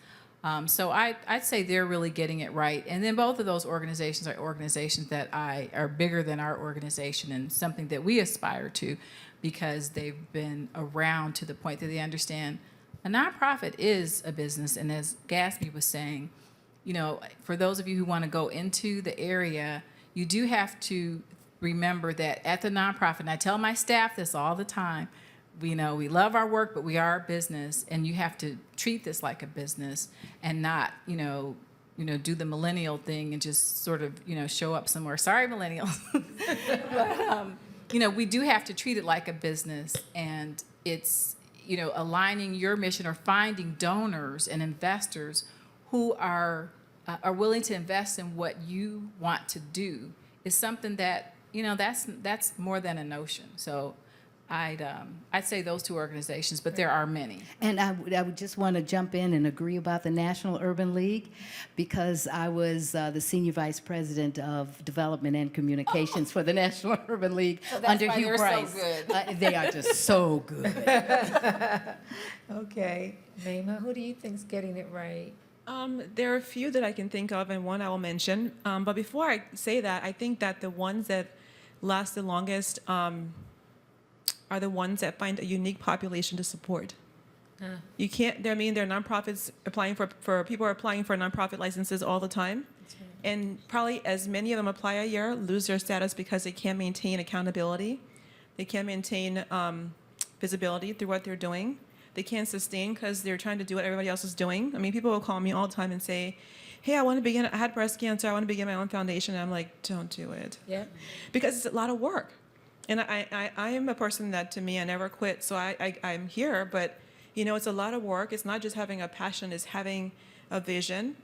So I'd say they're really getting it right. And then both of those organizations are organizations that are bigger than our organization, and something that we aspire to, because they've been around to the point that they understand a nonprofit is a business. And as Gatsby was saying, for those of you who want to go into the area, you do have to remember that at the nonprofit, and I tell my staff this all the time, we love our work, but we are a business, and you have to treat this like a business and not, do the millennial thing and just sort of, show up somewhere. Sorry, millennials. But, we do have to treat it like a business, and it's, aligning your mission or finding donors and investors who are willing to invest in what you want to do is something that, that's more than a notion. So I'd say those two organizations, but there are many. And I would just want to jump in and agree about the National Urban League, because I was the Senior Vice President of Development and Communications for the National Urban League under why Hugh they're so Price. good. They are just so good. Okay, Naima, who do you think's getting it right? There are a few that I can think of, and one I will mention. But before I say that, I think that the ones that last the longest are the ones that find a unique population to support. You can't, there are nonprofits applying for people are applying for nonprofit licenses all the time. And probably as many of them apply a year, lose their status because they can't maintain accountability. They can't maintain visibility through what they're doing. They can't sustain because they're trying to do what everybody else is doing. I mean, people will call me all the time and say, hey, I had breast cancer, I want to begin my own foundation. And I'm like, don't do it. Yeah. Because it's a lot of work. And I am a person that, to me, I never quit. So I'm here, but, it's a lot of work. It's not just having a passion, it's having a vision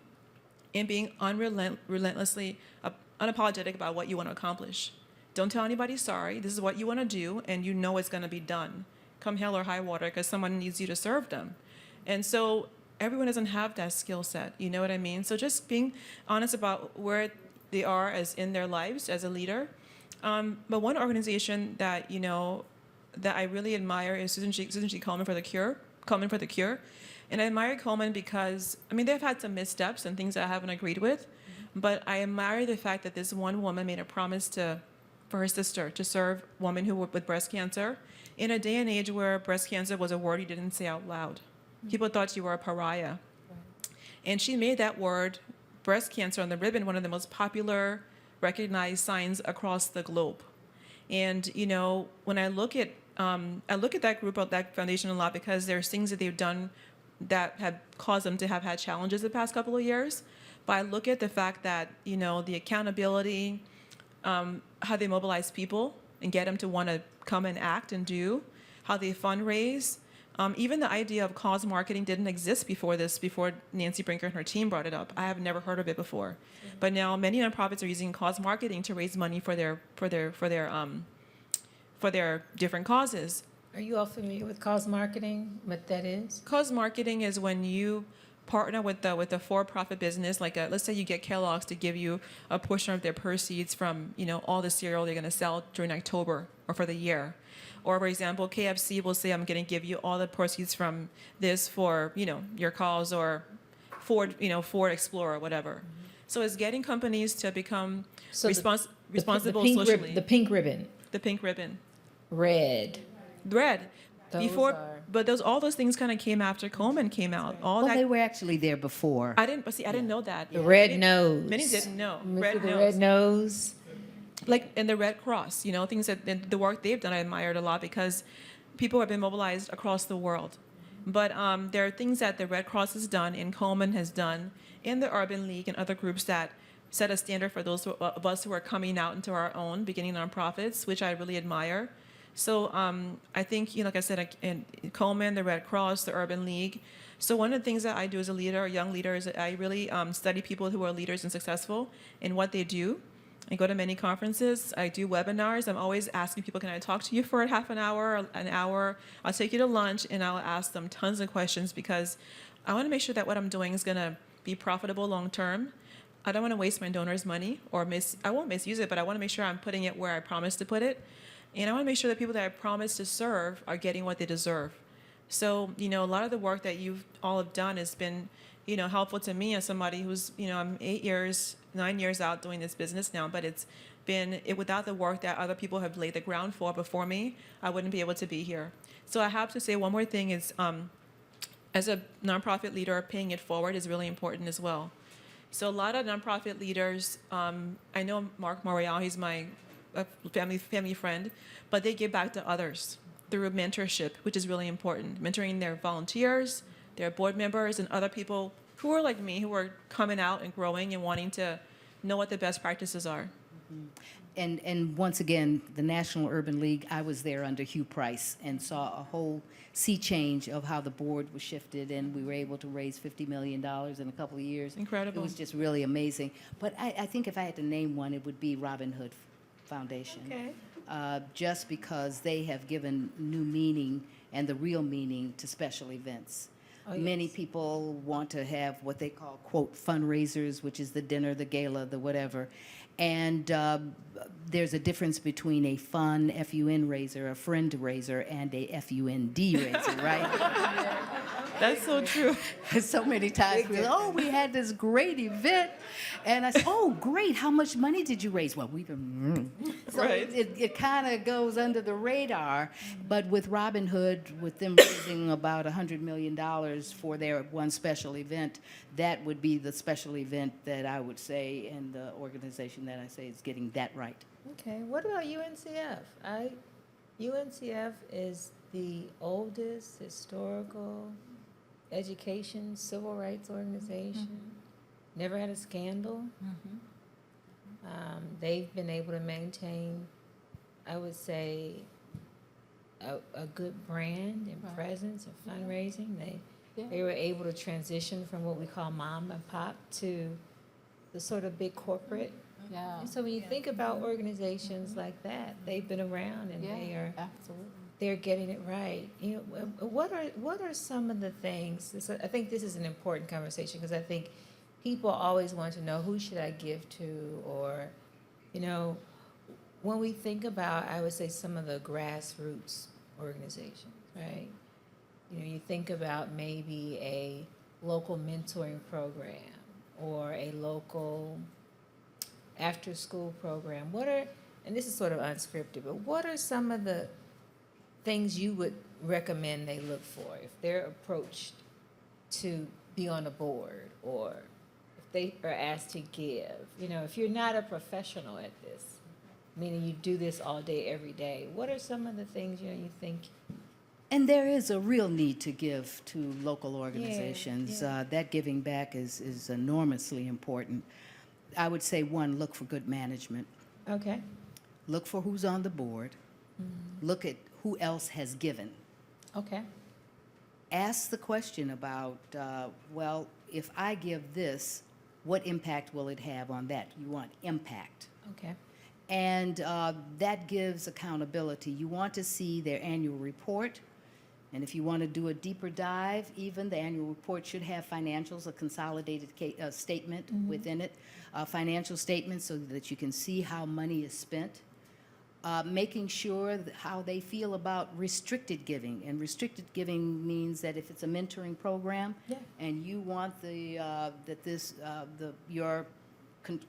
and being relentlessly unapologetic about what you want to accomplish. Don't tell anybody sorry. This is what you want to do, and it's going to be done, come hell or high water, because someone needs you to serve them. And so everyone doesn't have that skill set, you know what I mean? So just being honest about where they are as in their lives as a leader. But one organization that, that I really admire is Susan G. Komen for the Cure. And I admire Komen because, they've had some missteps and things that I haven't agreed with, but I admire the fact that this one woman made a promise for her sister to serve women who were with breast cancer in a day and age where breast cancer was a word you didn't say out loud. People thought you were a pariah. And she made that word, breast cancer, on the ribbon one of the most popular recognized signs across the globe. And when I look at that group, of that foundation a lot, because there's things that they've done that have caused them to have had challenges the past couple of years. But I look at the fact that the accountability, how they mobilize people and get them to want to come and act and do, how they fundraise. Even the idea of cause marketing didn't exist before Nancy Brinker and her team brought it up. I have never heard of it before. Mm-hmm. But now many nonprofits are using cause marketing to raise money for their different causes. Are you all familiar with cause marketing, what that is? Cause marketing is when you partner with a for-profit business, like let's say you get Kellogg's to give you a portion of their proceeds from all the cereal they're going to sell during October or for the year. Or, for example, KFC will say, I'm going to give you all the proceeds from this for, your cause, or Ford Explorer, whatever. Mm-hmm. So it's getting companies to become responsible socially. The pink ribbon. The pink ribbon. Red. But all those things kind of came after Komen came out. They were actually there before. I didn't know that. The red nose. Many didn't know. Red nose. And the Red Cross, things that the work they've done I admired a lot, because people have been mobilized across the world. But there are things that the Red Cross has done and Komen has done in the Urban League and other groups that set a standard for those of us who are coming out into our own, beginning nonprofits, which I really admire. So I think, like I said, in Coleman, the Red Cross, the Urban League. So one of the things that I do as a leader, a young leader, is that I really study people who are leaders and successful in what they do. I go to many conferences. I do webinars. I'm always asking people, can I talk to you for half an hour, an hour? I'll take you to lunch, and I'll ask them tons of questions because I want to make sure that what I'm doing is going to be profitable long term. I don't want to waste my donors' money I won't misuse it, but I want to make sure I'm putting it where I promised to put it. And I want to make sure that people that I promised to serve are getting what they deserve. So, a lot of the work that you've all have done has been, helpful to me as somebody who's, I'm 9 years out doing this business now, but it's been, without the work that other people have laid the ground for before me, I wouldn't be able to be here. So I have to say one more thing is, as a nonprofit leader, paying it forward is really important as well. So a lot of nonprofit leaders, I know Mark Morial, he's my family friend, but they give back to others through mentorship, which is really important. Mentoring their volunteers, their board members, and other people who are like me, who are coming out and growing and wanting to know what the best practices are. And once again, the National Urban League, I was there under Hugh Price and saw a whole sea change of how the board was shifted, and we were able to raise $50 million in a couple of years. Incredible. It was just really amazing. But I think if I had to name one, it would be Robin Hood Foundation. Okay. Just because they have given new meaning and the real meaning to special events. Oh, Many yes. people want to have what they call, quote, fundraisers, which is the dinner, the gala, the whatever. And there's a difference between a fun, F-U-N raiser, a friend raiser, and a F-U-N-D raiser, right? That's so true. So many times, we had this great event. And I said, oh, great, how much money did you raise? Well, So Right. it kind of goes under the radar. But with Robin Hood, with them raising about $100 million for their one special event, that would be the special event that I would say, and the organization that I say is getting that right. Okay, what about UNCF? UNCF is the oldest historical education civil rights organization. Never had a scandal. They've been able to maintain, I would say, a good brand and Right. presence of fundraising. Yeah. They were able to transition from what we call mom and pop to the sort of big corporate. Yeah. And so when you think about organizations like that, they've been around and Absolutely. they're getting it right. What are some of the things? I think this is an important conversation because I think people always want to know, who should I give to, or when we think about, I would say, some of the grassroots organizations, right? You think about maybe a local mentoring program or a local after-school program. And this is sort of unscripted, but what are some of the things you would recommend they look for if they're approached to be on a board, or if they are asked to give? If you're not a professional at this, meaning you do this all day, every day, what are some of the things you think? And there is a real need to give to local organizations. yeah. That giving back is enormously important. I would say, one, look for good management. Okay. Look for who's on the board. Look at who else has given. Okay. Ask the question about, if I give this, what impact will it have on that? You want impact. Okay. And that gives accountability. You want to see their annual report. And if you want to do a deeper dive, even the annual report should have financials, a consolidated statement within it, financial statements, so that you can see how money is spent. Making sure how they feel about restricted giving. And restricted giving means that if it's a mentoring program, Yeah. and you want your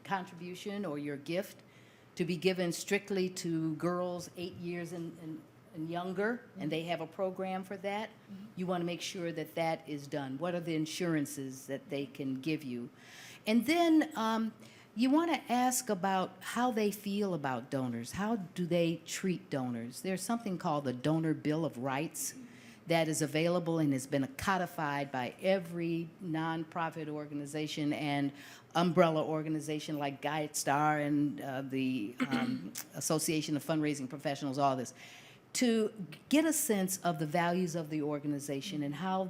contribution or your gift to be given strictly to girls 8 years and younger, and they have a program for that, you want to make sure that that is done. What are the insurances that they can give you? And then you want to ask about how they feel about donors. How do they treat donors? There's something called the Donor Bill of Rights that is available and has been codified by every nonprofit organization and umbrella organization like Guide Star and the Association of Fundraising Professionals, all this. to get a sense of the values of the organization and how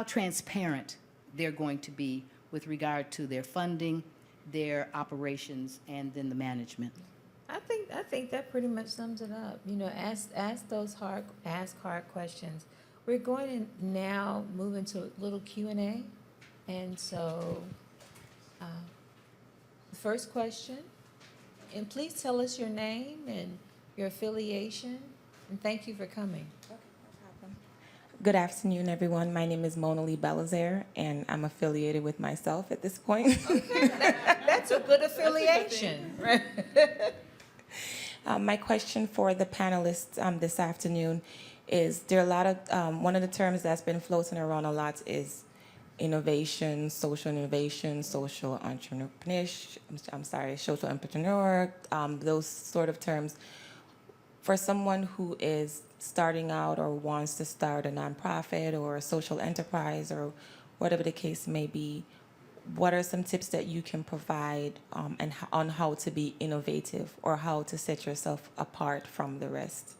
transparent they're going to be with regard to their funding, their operations, and then the management. I think that pretty much sums it up. You know, ask hard questions. We're going to now move into a little Q&A. And so, the first question, and please tell us your name and your affiliation, and thank you for coming. Good afternoon, everyone. My name is Mona Lee Belizaire, and I'm affiliated with myself at this point. That's a good affiliation, right? My question for the panelists this afternoon is there are a lot of, one of the terms that's been floating around a lot is innovation, social entrepreneurship, social entrepreneur, those sort of terms. For someone who is starting out or wants to start a nonprofit or a social enterprise or whatever the case may be, what are some tips that you can provide on how to be innovative or how to set yourself apart from the rest?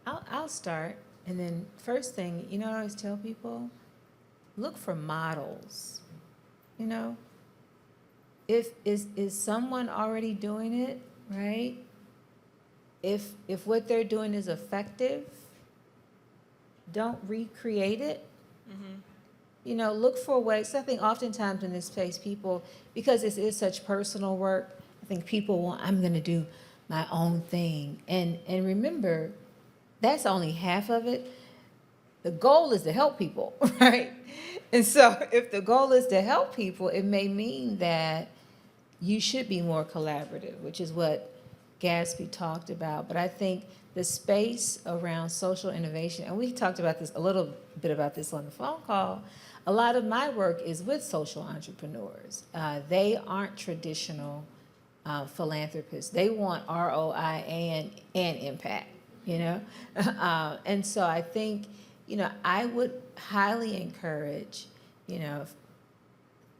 I'll start, and then first thing, you know what I always tell people? Look for models, you know? Is someone already doing it, right? If what they're doing is effective, don't recreate it. You know, look for ways. I think oftentimes in this space, people, because this is such personal work, I think people want, I'm going to do my own thing. And remember, that's only half of it. The goal is to help people, right? And so if the goal is to help people, it may mean that you should be more collaborative, which is what Gatsby talked about. But I think the space around social innovation, and we talked about this a little bit about this on the phone call, a lot of my work is with social entrepreneurs. They aren't traditional philanthropists. They want ROI and impact, you know? And so I think, you know, I would highly encourage, you know,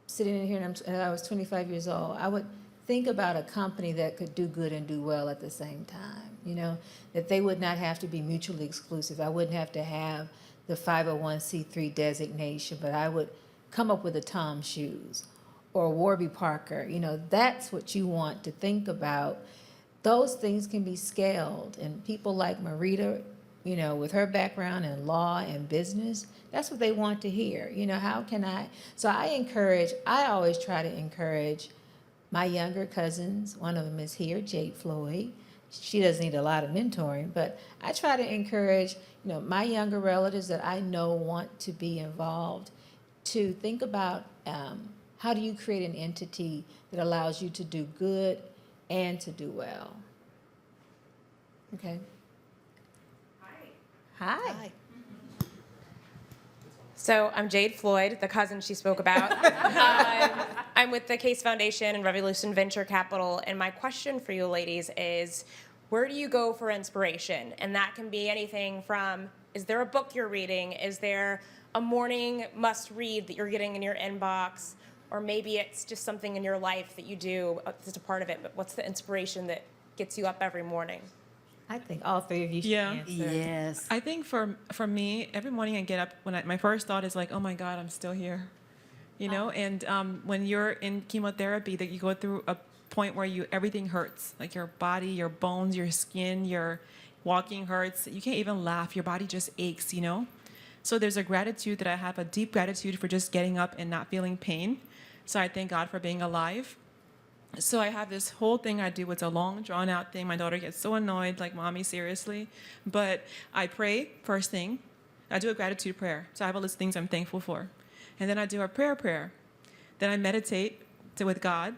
sitting in here and I was 25 years old, I would think about a company that could do good and do well at the same time, you know, that they would not have to be mutually exclusive. I wouldn't have to have the 501c3 designation, but I would come up with a Tom Shoes or Warby Parker. You know, that's what you want to think about. Those things can be scaled, and people like Marita, you know, with her background in law and business, that's what they want to hear. You know, how can I? So I always try to encourage my younger cousins. One of them is here, Jade Floyd. She doesn't need a lot of mentoring, but I try to encourage, you know, my younger relatives that I know want to be involved to think about how do you create an entity that allows you to do good and to do well. Okay. Hi. So I'm Jade Floyd, the cousin she spoke about. I'm with the Case Foundation and Revolution Venture Capital, and my question for you ladies is, where do you go for inspiration? And that can be anything from, is there a book you're reading? Is there a morning must-read that you're getting in your inbox? Or maybe it's just something in your life that you do, just a part of it, but what's the inspiration that gets you up every morning? I think all three of you should Yeah. answer. Yes. I think for me, every morning I get up, my first thought is like, oh my God, I'm still here. You know, and when you're in chemotherapy, that you go through a point where everything hurts, like your body, your bones, your skin, your walking hurts. You can't even laugh. Your body just aches, you know? So there's a gratitude that I have, a deep gratitude for just getting up and not feeling pain. So I thank God for being alive. So I have this whole thing I do. It's a long, drawn-out thing. My daughter gets so annoyed, like, Mommy, seriously? But I pray first thing. I do a gratitude prayer. So I have a list of things I'm thankful for. And then I do a prayer. Then I meditate with God.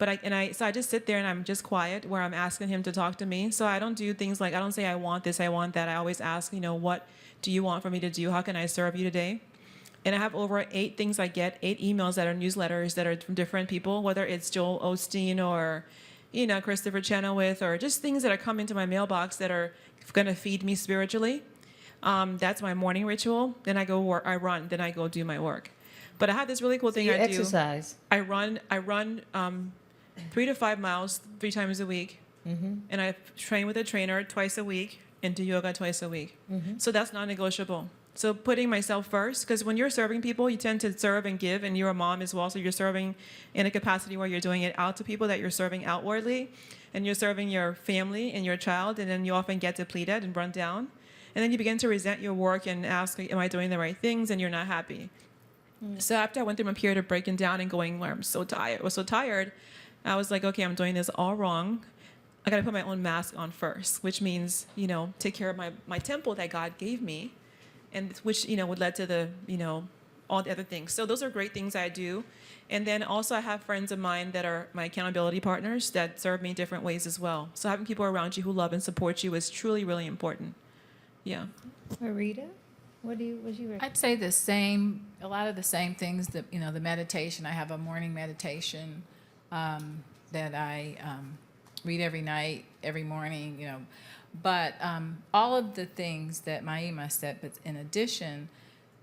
So I just sit there and I'm just quiet where I'm asking him to talk to me. So I don't do things like, I don't say I want this, I want that. I always ask, you know, what do you want for me to do? How can I serve you today? And I have over 8 things I get, 8 emails that are newsletters that are from different people, whether it's Joel Osteen or, you know, Christopher Chenoweth, or just things that are coming into my mailbox that are going to feed me spiritually. That's my morning ritual. Then I go work, I run, then I go do my work. But I have this really cool thing You I do. exercise. I run 3 to 5 miles 3 times a week. And I train with a trainer twice a week. and do yoga twice a week. So that's non-negotiable. So putting myself first, because when you're serving people, you tend to serve and give, and you're a mom as well, so you're serving in a capacity where you're doing it out to people that you're serving outwardly, and you're serving your family and your child, and then you often get depleted and run down. And then you begin to resent your work and ask, am I doing the right things? And you're not happy. So after I went through my period of breaking down and going where I was so tired, I was like, okay, I'm doing this all wrong. I got to put my own mask on first, which means, take care of my temple that God gave me, and which, would lead to the, all the other things. So those are great things I do. And then also I have friends of mine that are my accountability partners that serve me in different ways as well. So having people around you who love and support you is truly, really important. Yeah. Marita, was you recommend? I'd say a lot of the same things that, the meditation. I have a morning meditation that I read every night, every morning, But all of the things that Maima said, but in addition,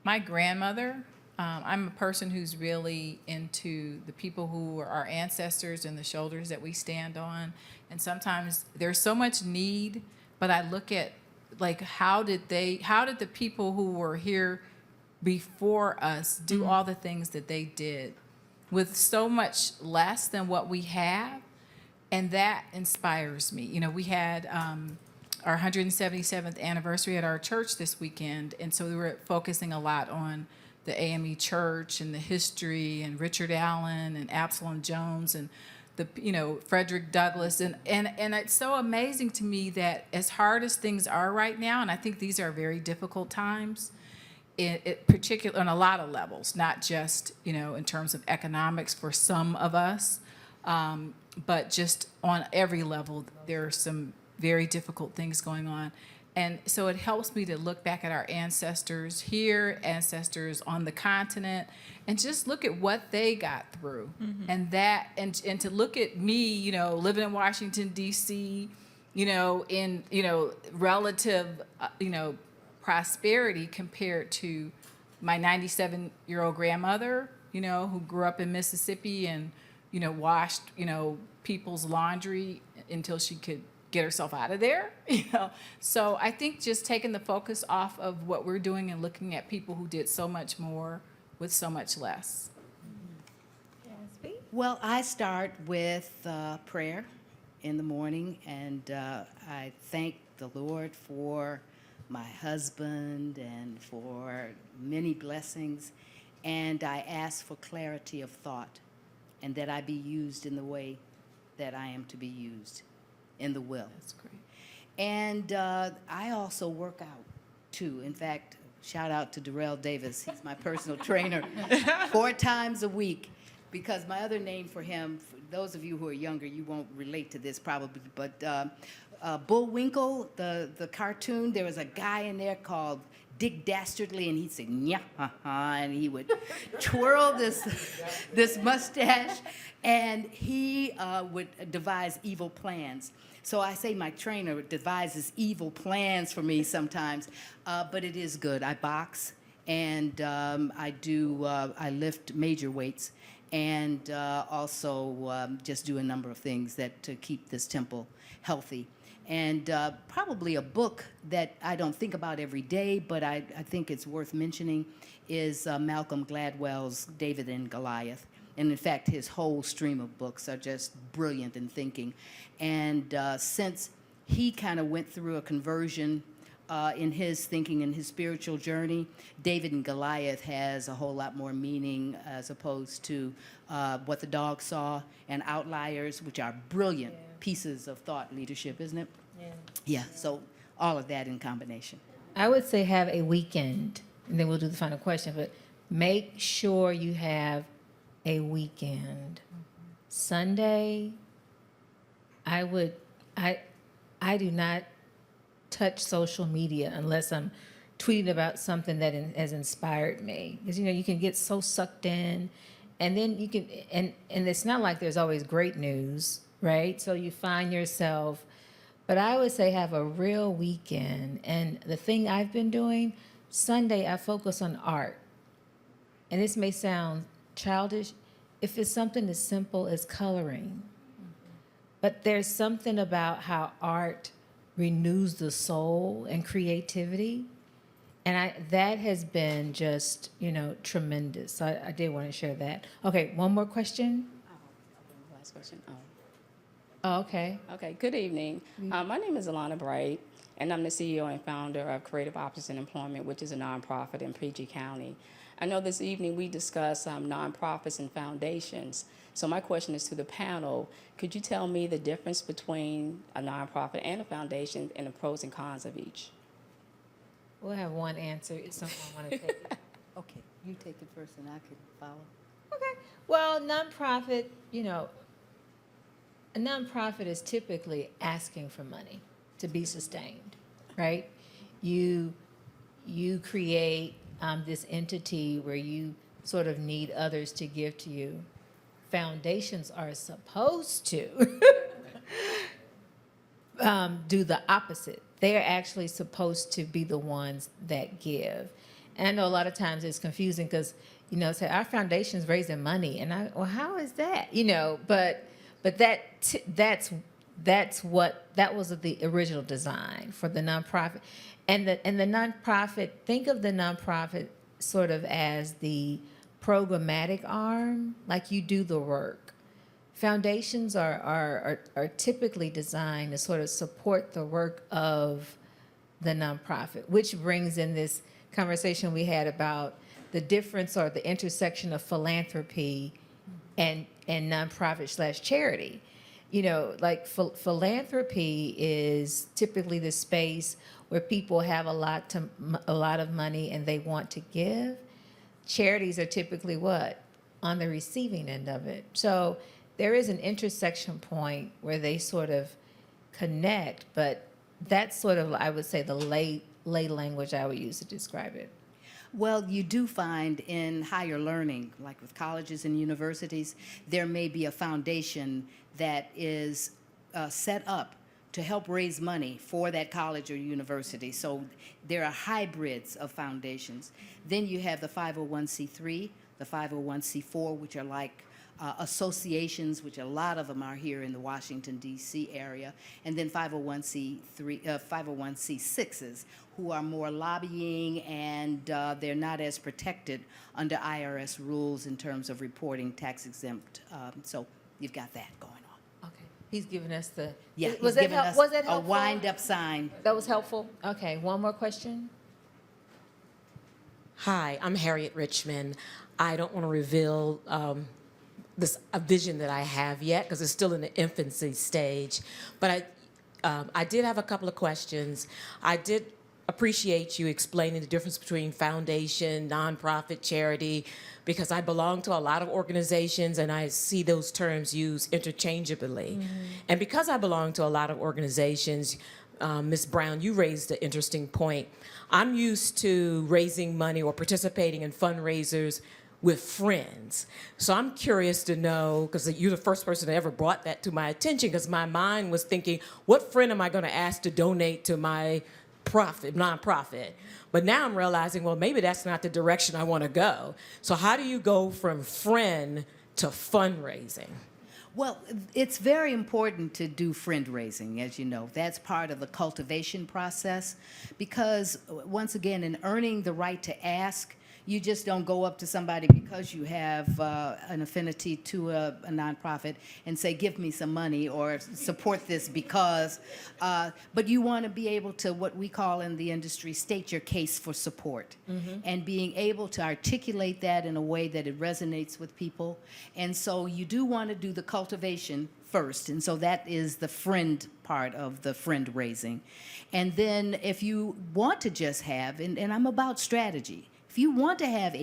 my grandmother, I'm a person who's really into the people who are our ancestors and the shoulders that we stand on. And sometimes there's so much need, but I look at, like, how did the people who were here before us do all the things that they did with so much less than what we have? And that inspires me. We had our 177th anniversary at our church this weekend, and so we were focusing a lot on the AME Church and the history and Richard Allen and Absalom Jones and Frederick Douglass, and it's so amazing to me that as hard as things are right now, and I think these are very difficult times, it particular on a lot of levels, not just in terms of economics for some of us, but just on every level, there are some very difficult things going on. And so it helps me to look back at our ancestors here, ancestors on the continent, and just look at what they got through. And to look at me, living in Washington, D.C., in, relative, prosperity compared to my 97-year-old grandmother, who grew up in Mississippi and, washed, people's laundry until she could get herself out of there, So I think just taking the focus off of what we're doing and looking at people who did so much more with so much less. Well, I start with prayer in the morning, and I thank the Lord for my husband and for many blessings, and I ask for clarity of thought and that I be used in the way that I am to be used, in the will. That's great. And I also work out, too. In fact, shout out to Darrell Davis. He's my personal trainer 4 times a week, because my other name for him, for those of you who are younger, you won't relate to this probably, but Bullwinkle, the cartoon, there was a guy in there called Dick Dastardly, and he'd say, "Nya, and he would twirl this mustache, and he would devise evil plans. So I say my trainer devises evil plans for me sometimes, but it is good. I box, and I lift major weights, and also just do a number of things to keep this temple healthy. And probably a book that I don't think about every day, but I think it's worth mentioning, is Malcolm Gladwell's David and Goliath. And in fact, his whole stream of books are just brilliant in thinking. And since he kind of went through a conversion in his thinking and his spiritual journey, David and Goliath has a whole lot more meaning as opposed to What the Dog Saw and Outliers, which are brilliant pieces of thought leadership, isn't it? Yeah, so all of that in combination. I would say have a weekend, and then we'll do the final question, but make sure you have a weekend. Sunday, I do not touch social media unless I'm tweeting about something that has inspired me. Because, you can get so sucked in, and then you can, and it's not like there's always great news, right? So you find yourself, but I would say have a real weekend. And the thing I've been doing, Sunday, I focus on art. And this may sound childish, if it's something as simple as coloring. But there's something about how art renews the soul and creativity. And that has been just, tremendous. So I did want to share that. Okay, one more question. Last question. Oh, okay. Okay, good evening. My name is Alana Bright, and I'm the CEO and founder of Creative Options and Employment, which is a nonprofit in PG County. I know this evening we discussed nonprofits and foundations. So my question is to the panel, could you tell me the difference between a nonprofit and a foundation and the pros and cons of each? We'll have one answer if someone want to take it. Okay, you take it first and I can follow. Okay. Well, nonprofit, a nonprofit is typically asking for money to be sustained, right? You create this entity where you sort of need others to give to you. Foundations are supposed to do the opposite. They're actually supposed to be the ones that give. And I know a lot of times it's confusing because, say our foundation's raising money, and well, how is that? But that was the original design for the nonprofit, and the nonprofit. Think of the nonprofit sort of as the programmatic arm, like you do the work. Foundations are typically designed to sort of support the work of the nonprofit, which brings in this conversation we had about the difference or the intersection of philanthropy and nonprofit/charity. Like philanthropy is typically the space where people have a lot of money and they want to give. Charities are typically what? On the receiving end of it. So there is an intersection point where they sort of connect, but that's sort of, I would say, the lay language I would use to describe it. Well, you do find in higher learning, like with colleges and universities, there may be a foundation that is set up to help raise money for that college or university. So there are hybrids of foundations. Then you have the 501c3, the 501c4, which are like associations, which a lot of them are here in the Washington, D.C. area, and then 501c6s, who are more lobbying, and they're not as protected under IRS rules in terms of reporting tax exempt. So you've got that going on. Okay. He's giving us the. Yeah, Was he's that giving us was that a helpful? wind-up sign. That was helpful? Okay, one more question? Hi, I'm Harriet Richmond. I don't want to reveal a vision that I have yet because it's still in the infancy stage. But I did have a couple of questions. I did appreciate you explaining the difference between foundation, nonprofit, charity, because I belong to a lot of organizations and I see those terms used interchangeably. And because I belong to a lot of organizations, Ms. Brown, you raised an interesting point. I'm used to raising money or participating in fundraisers with friends. So I'm curious to know, because you're the first person that ever brought that to my attention, because my mind was thinking, what friend am I going to ask to donate to my nonprofit? But now I'm realizing, well, maybe that's not the direction I want to go. So how do you go from friend to fundraising? Well, it's very important to do friend raising, as you know. That's part of the cultivation process because, once again, in earning the right to ask, you just don't go up to somebody because you have an affinity to a nonprofit and say, give me some money or support this because, but you want to be able to, what we call in the industry, state your case for support. And being able to articulate that in a way that it resonates with people. And so you do want to do the cultivation first. And so that is the friend part of the friend raising. And then if you want to just have, and I'm about strategy, if you want to have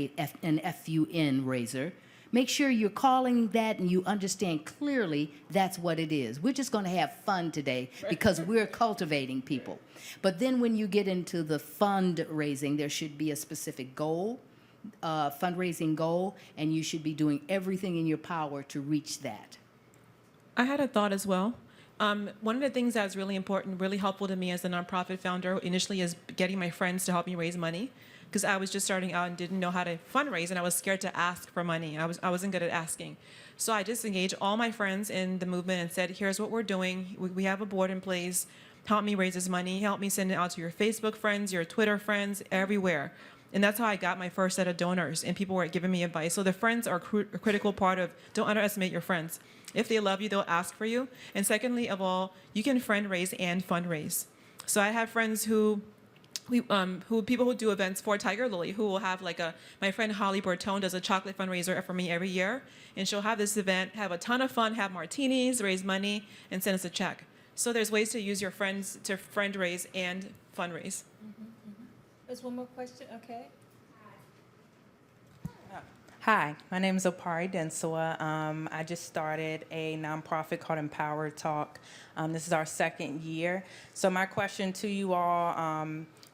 an FUN raiser, make sure you're calling that and you understand clearly that's what it is. We're just going to have fun today because we're cultivating people. But then when you get into the fundraising, there should be a specific goal, fundraising goal, and you should be doing everything in your power to reach that. I had a thought as well. One of the things that was really important, really helpful to me as a nonprofit founder initially is getting my friends to help me raise money. Because I was just starting out and didn't know how to fundraise, and I was scared to ask for money. I wasn't good at asking. So I just engaged all my friends in the movement and said, here's what we're doing. We have a board in place. help me raise this money, help me send it out to your Facebook friends, your Twitter friends, everywhere. And that's how I got my first set of donors, and people were giving me advice. So the friends are a critical part of, don't underestimate your friends. If they love you, they'll ask for you. And secondly of all, you can friend raise and fundraise. So I have friends who people who do events for Tiger Lily, who will have my friend Holly Bertone does a chocolate fundraiser for me every year, and she'll have this event, have a ton of fun, have martinis, raise money, and send us a check. So there's ways to use your friends to friend raise and fundraise. There's one more question, okay? Hi, my name is Opari Densua. I just started a nonprofit called Empower Talk. This is our second year. So my question to you all,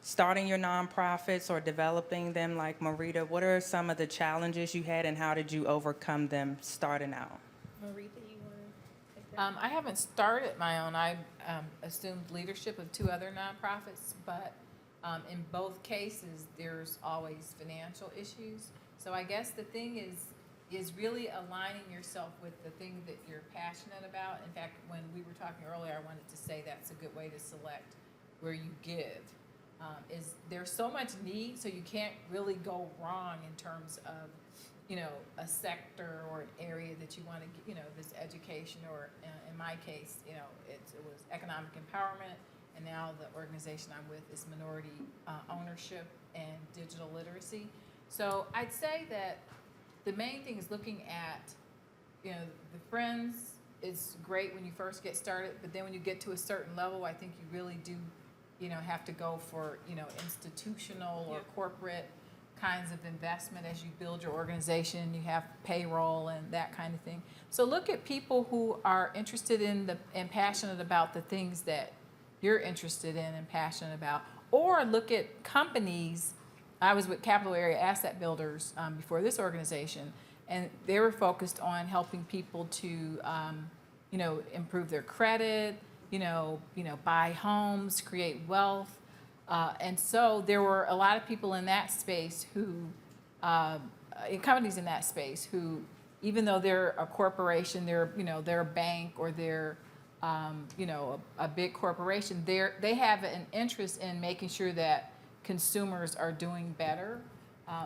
starting your nonprofits or developing them like Marita, what are some of the challenges you had and how did you overcome them starting out? Marita, you want to take that? I haven't started my own. I assumed leadership of 2 other nonprofits, but in both cases, there's always financial issues. So I guess the thing is really aligning yourself with the thing that you're passionate about. In fact, when we were talking earlier, I wanted to say that's a good way to select where you give. Is there's so much need, so you can't really go wrong in terms of, a sector or an area that you want to, this education, or in my case, it was economic empowerment, and now the organization I'm with is minority ownership and digital literacy. So I'd say that the main thing is looking at, the friends is great when you first get started, but then when you get to a certain level, I think you really do, have to go for, institutional or corporate kinds of investment as you build your organization. You have payroll and that kind of thing. So look at people who are interested in and passionate about the things that you're interested in and passionate about, or look at companies. I was with Capital Area Asset Builders before this organization, and they were focused on helping people to, improve their credit, buy homes, create wealth. And so there were a lot of people in that space who, companies in that space who, even though they're a corporation, they're a bank, or they're, a big corporation, they have an interest in making sure that consumers are doing better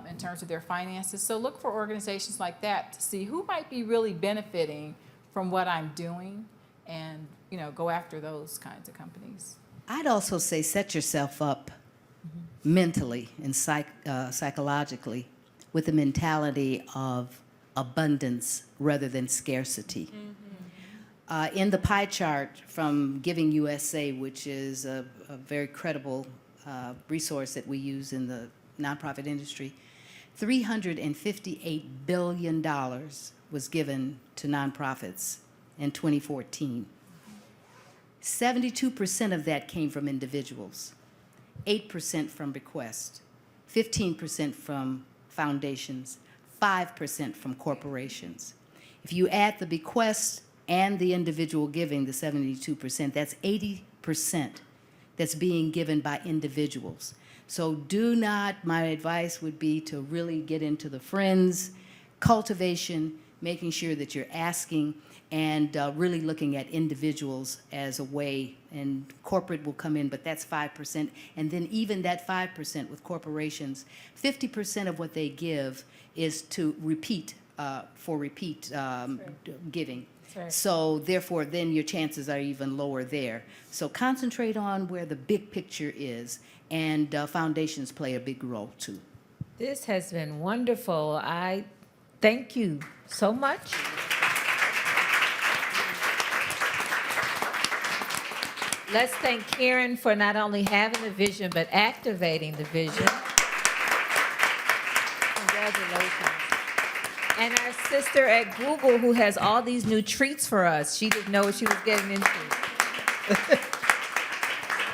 in terms of their finances. So look for organizations like that to see who might be really benefiting from what I'm doing, and go after those kinds of companies. I'd also say set yourself up mentally and psychologically with the mentality of abundance rather than scarcity. In the pie chart from Giving USA, which is a very credible resource that we use in the nonprofit industry, $358 billion was given to nonprofits in 2014. 72% of that came from individuals, 8% from bequests, 15% from foundations, 5% from corporations. If you add the bequests and the individual giving, the 72%, that's 80% that's being given by individuals. So my advice would be to really get into the friends, cultivation, making sure that you're asking, and really looking at individuals as a way, and corporate will come in, but that's 5%. And then even that 5% with corporations, 50% of what they give is to repeat giving. Right. So therefore, then your chances are even lower there. So concentrate on where the big picture is, and foundations play a big role too. This has been wonderful. I thank you so much. Let's thank Karen for not only having the vision, but activating the vision. Congratulations. And our sister at Google, who has all these new treats for us. She didn't know what she was getting into.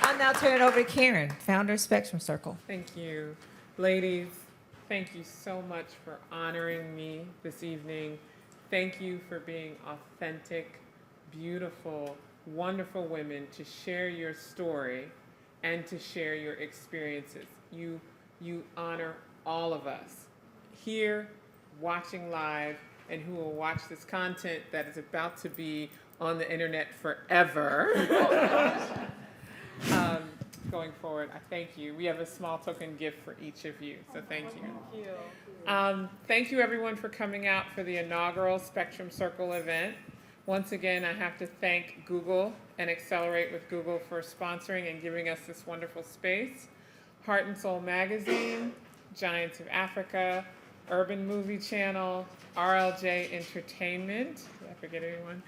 I'll now turn it over to Karen, founder of Spectrum Circle. Thank you. Ladies, thank you so much for honoring me this evening. Thank you for being authentic, beautiful, wonderful women to share your story and to share your experiences. You honor all of us here, watching live, and who will watch this content that is about to be on the internet forever. going forward. I thank you. We have a small token gift for each of you, so thank you. Thank you everyone for coming out for the inaugural Spectrum Circle event. Once again, I have to thank Google and Accelerate with Google for sponsoring and giving us this wonderful space. Heart and Soul Magazine, Giants of Africa, Urban Movie Channel, RLJ Entertainment, did I forget anyone?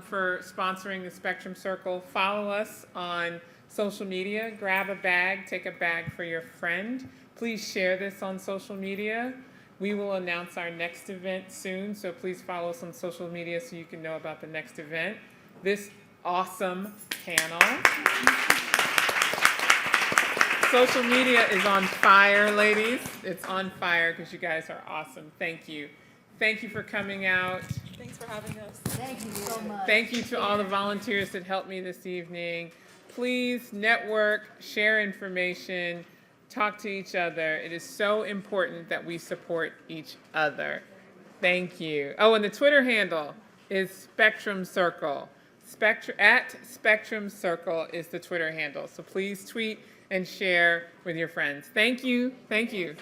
For sponsoring the Spectrum Circle. Follow us on social media. Grab a bag, take a bag for your friend. Please share this on social media. We will announce our next event soon, so please follow us on social media so you can know about the next event. This awesome panel. Social media is on fire, ladies. It's on fire because you guys are awesome. Thank you. Thank you for coming out. Thanks for having us. Thank you so much. Thank you to all the volunteers that helped me this evening. Please network, share information, talk to each other. It is so important that we support each other. Thank you. Oh, and the Twitter handle is Spectrum Circle. At Spectrum Circle is the Twitter handle. So please tweet and share with your friends. Thank you. Thank you.